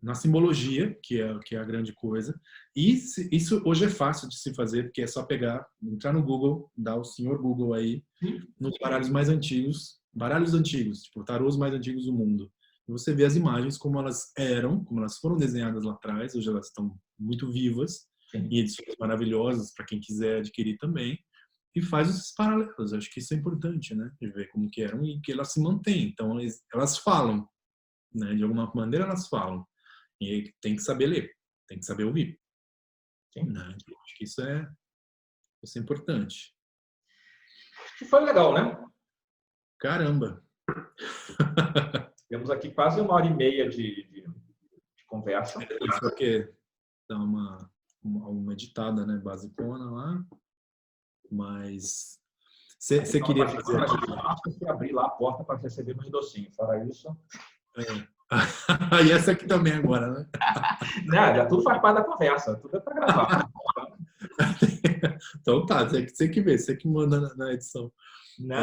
na simbologia, que é a grande coisa. E isso hoje é fácil de se fazer, porque é só pegar, entrar no Google, dar o senhor Google aí, nos baralhos antigos, tipo, tarôs mais antigos do mundo. E você vê as imagens como elas eram, como elas foram desenhadas lá atrás, hoje elas estão muito vivas, Sim. em edições maravilhosas para quem quiser adquirir também. E faz esses paralelos. Acho que isso é importante, né? De ver como que eram e que elas se mantêm. Então, elas falam, né? De alguma maneira elas falam. E aí tem que saber ler, tem que saber ouvir. Sim. Né? Acho que isso é importante. Acho que foi legal, né? Caramba! Temos aqui quase 1h30 de conversa. Só que dá uma editada, né? Basicona lá. Mas você queria fazer aqui... Você abrir lá a porta para receber meus docinhos. Fora isso... E essa aqui também agora, né? Não, tudo faz parte da conversa. Tudo é para gravar. Então tá, você que vê, você que manda na edição. Não.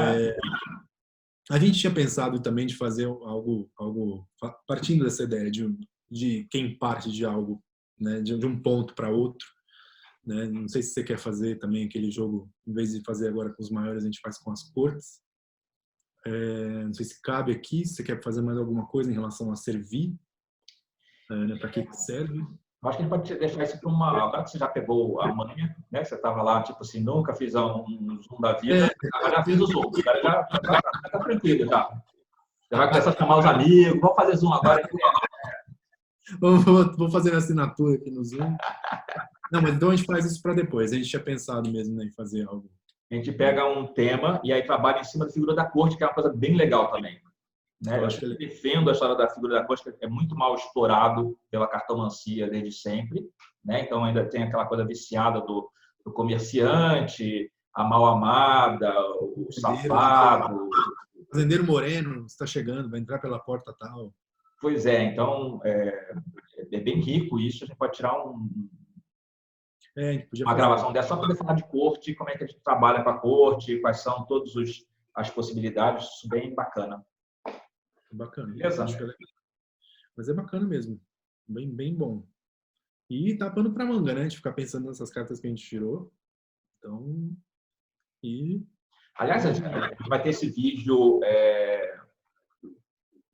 A gente tinha pensado também de fazer algo partindo dessa ideia de quem parte de algo, né, de um ponto para outro, né? Não sei se você quer fazer também aquele jogo, em vez de fazer agora com os maiores, a gente faz com as cortes. Não sei se cabe aqui, se você quer fazer mais alguma coisa em relação a servir, né, para que serve. Acho que a gente pode deixar isso para uma. Agora que você já pegou a manha, né? Você estava lá, tipo assim, nunca fiz um zoom da vida, agora já fiz o zoom. Agora já tá tranquilo, já. Já vai começar a chamar os amigos, vamos fazer zoom agora. Vou fazer a assinatura aqui no Zoom. Não, mas então a gente faz isso para depois. A gente tinha pensado mesmo, né, em fazer algo. A gente pega um tema e aí trabalha em cima da figura da corte, que é uma coisa bem legal também. Né? Eu acho que defendo a história da figura da corte, que é muito mal explorado pela cartomancia desde sempre. Né? Então ainda tem aquela coisa viciada do comerciante, a mal amada, o safado. Fazendeiro moreno está chegando, vai entrar pela porta tal. Pois é, então é bem rico isso. A gente pode tirar uma gravação dessa só para poder falar de corte, como é que a gente trabalha com a corte, quais são todas as possibilidades. Isso bem bacana. Bacana. Beleza? Mas é bacana mesmo. Bem, bem bom. E dá pano para manga, né? A gente ficar pensando nessas cartas que a gente tirou. Então, E... Aliás, a gente vai ter esse vídeo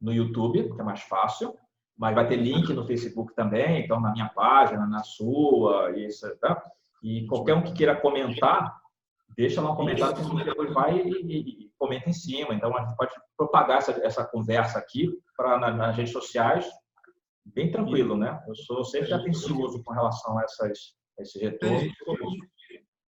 no YouTube, que é mais fácil, mas vai ter link no Facebook também, então na minha página, na sua, isso, tá? E qualquer um que queira comentar, deixa lá um comentário que a gente depois vai e comenta em cima. Então a gente pode propagar essa conversa aqui nas redes sociais, bem tranquilo, né? Eu sou sempre atencioso com relação a esses retornos.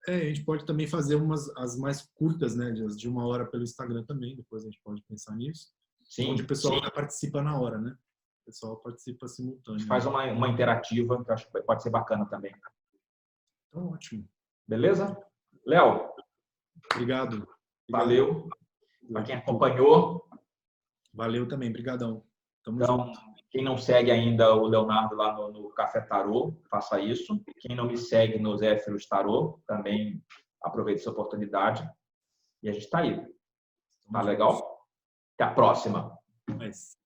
A gente pode também fazer as mais curtas, né? De 1 hora pelo Instagram também, depois a gente pode pensar nisso. Sim, onde o pessoal participa na hora, né? O pessoal participa simultâneo. Faz uma interativa, que eu acho que pode ser bacana também. Então, ótimo. Beleza? Léo? Obrigado. Valeu. Para quem acompanhou. Valeu também. Obrigadão. Tamo então, junto. Quem não segue ainda o Leonardo lá no Café Tarô, faça isso. Quem não me segue no Zéfiros Tarô, também aproveite essa oportunidade. E a gente está aí. Tá legal? Até a próxima. Mas...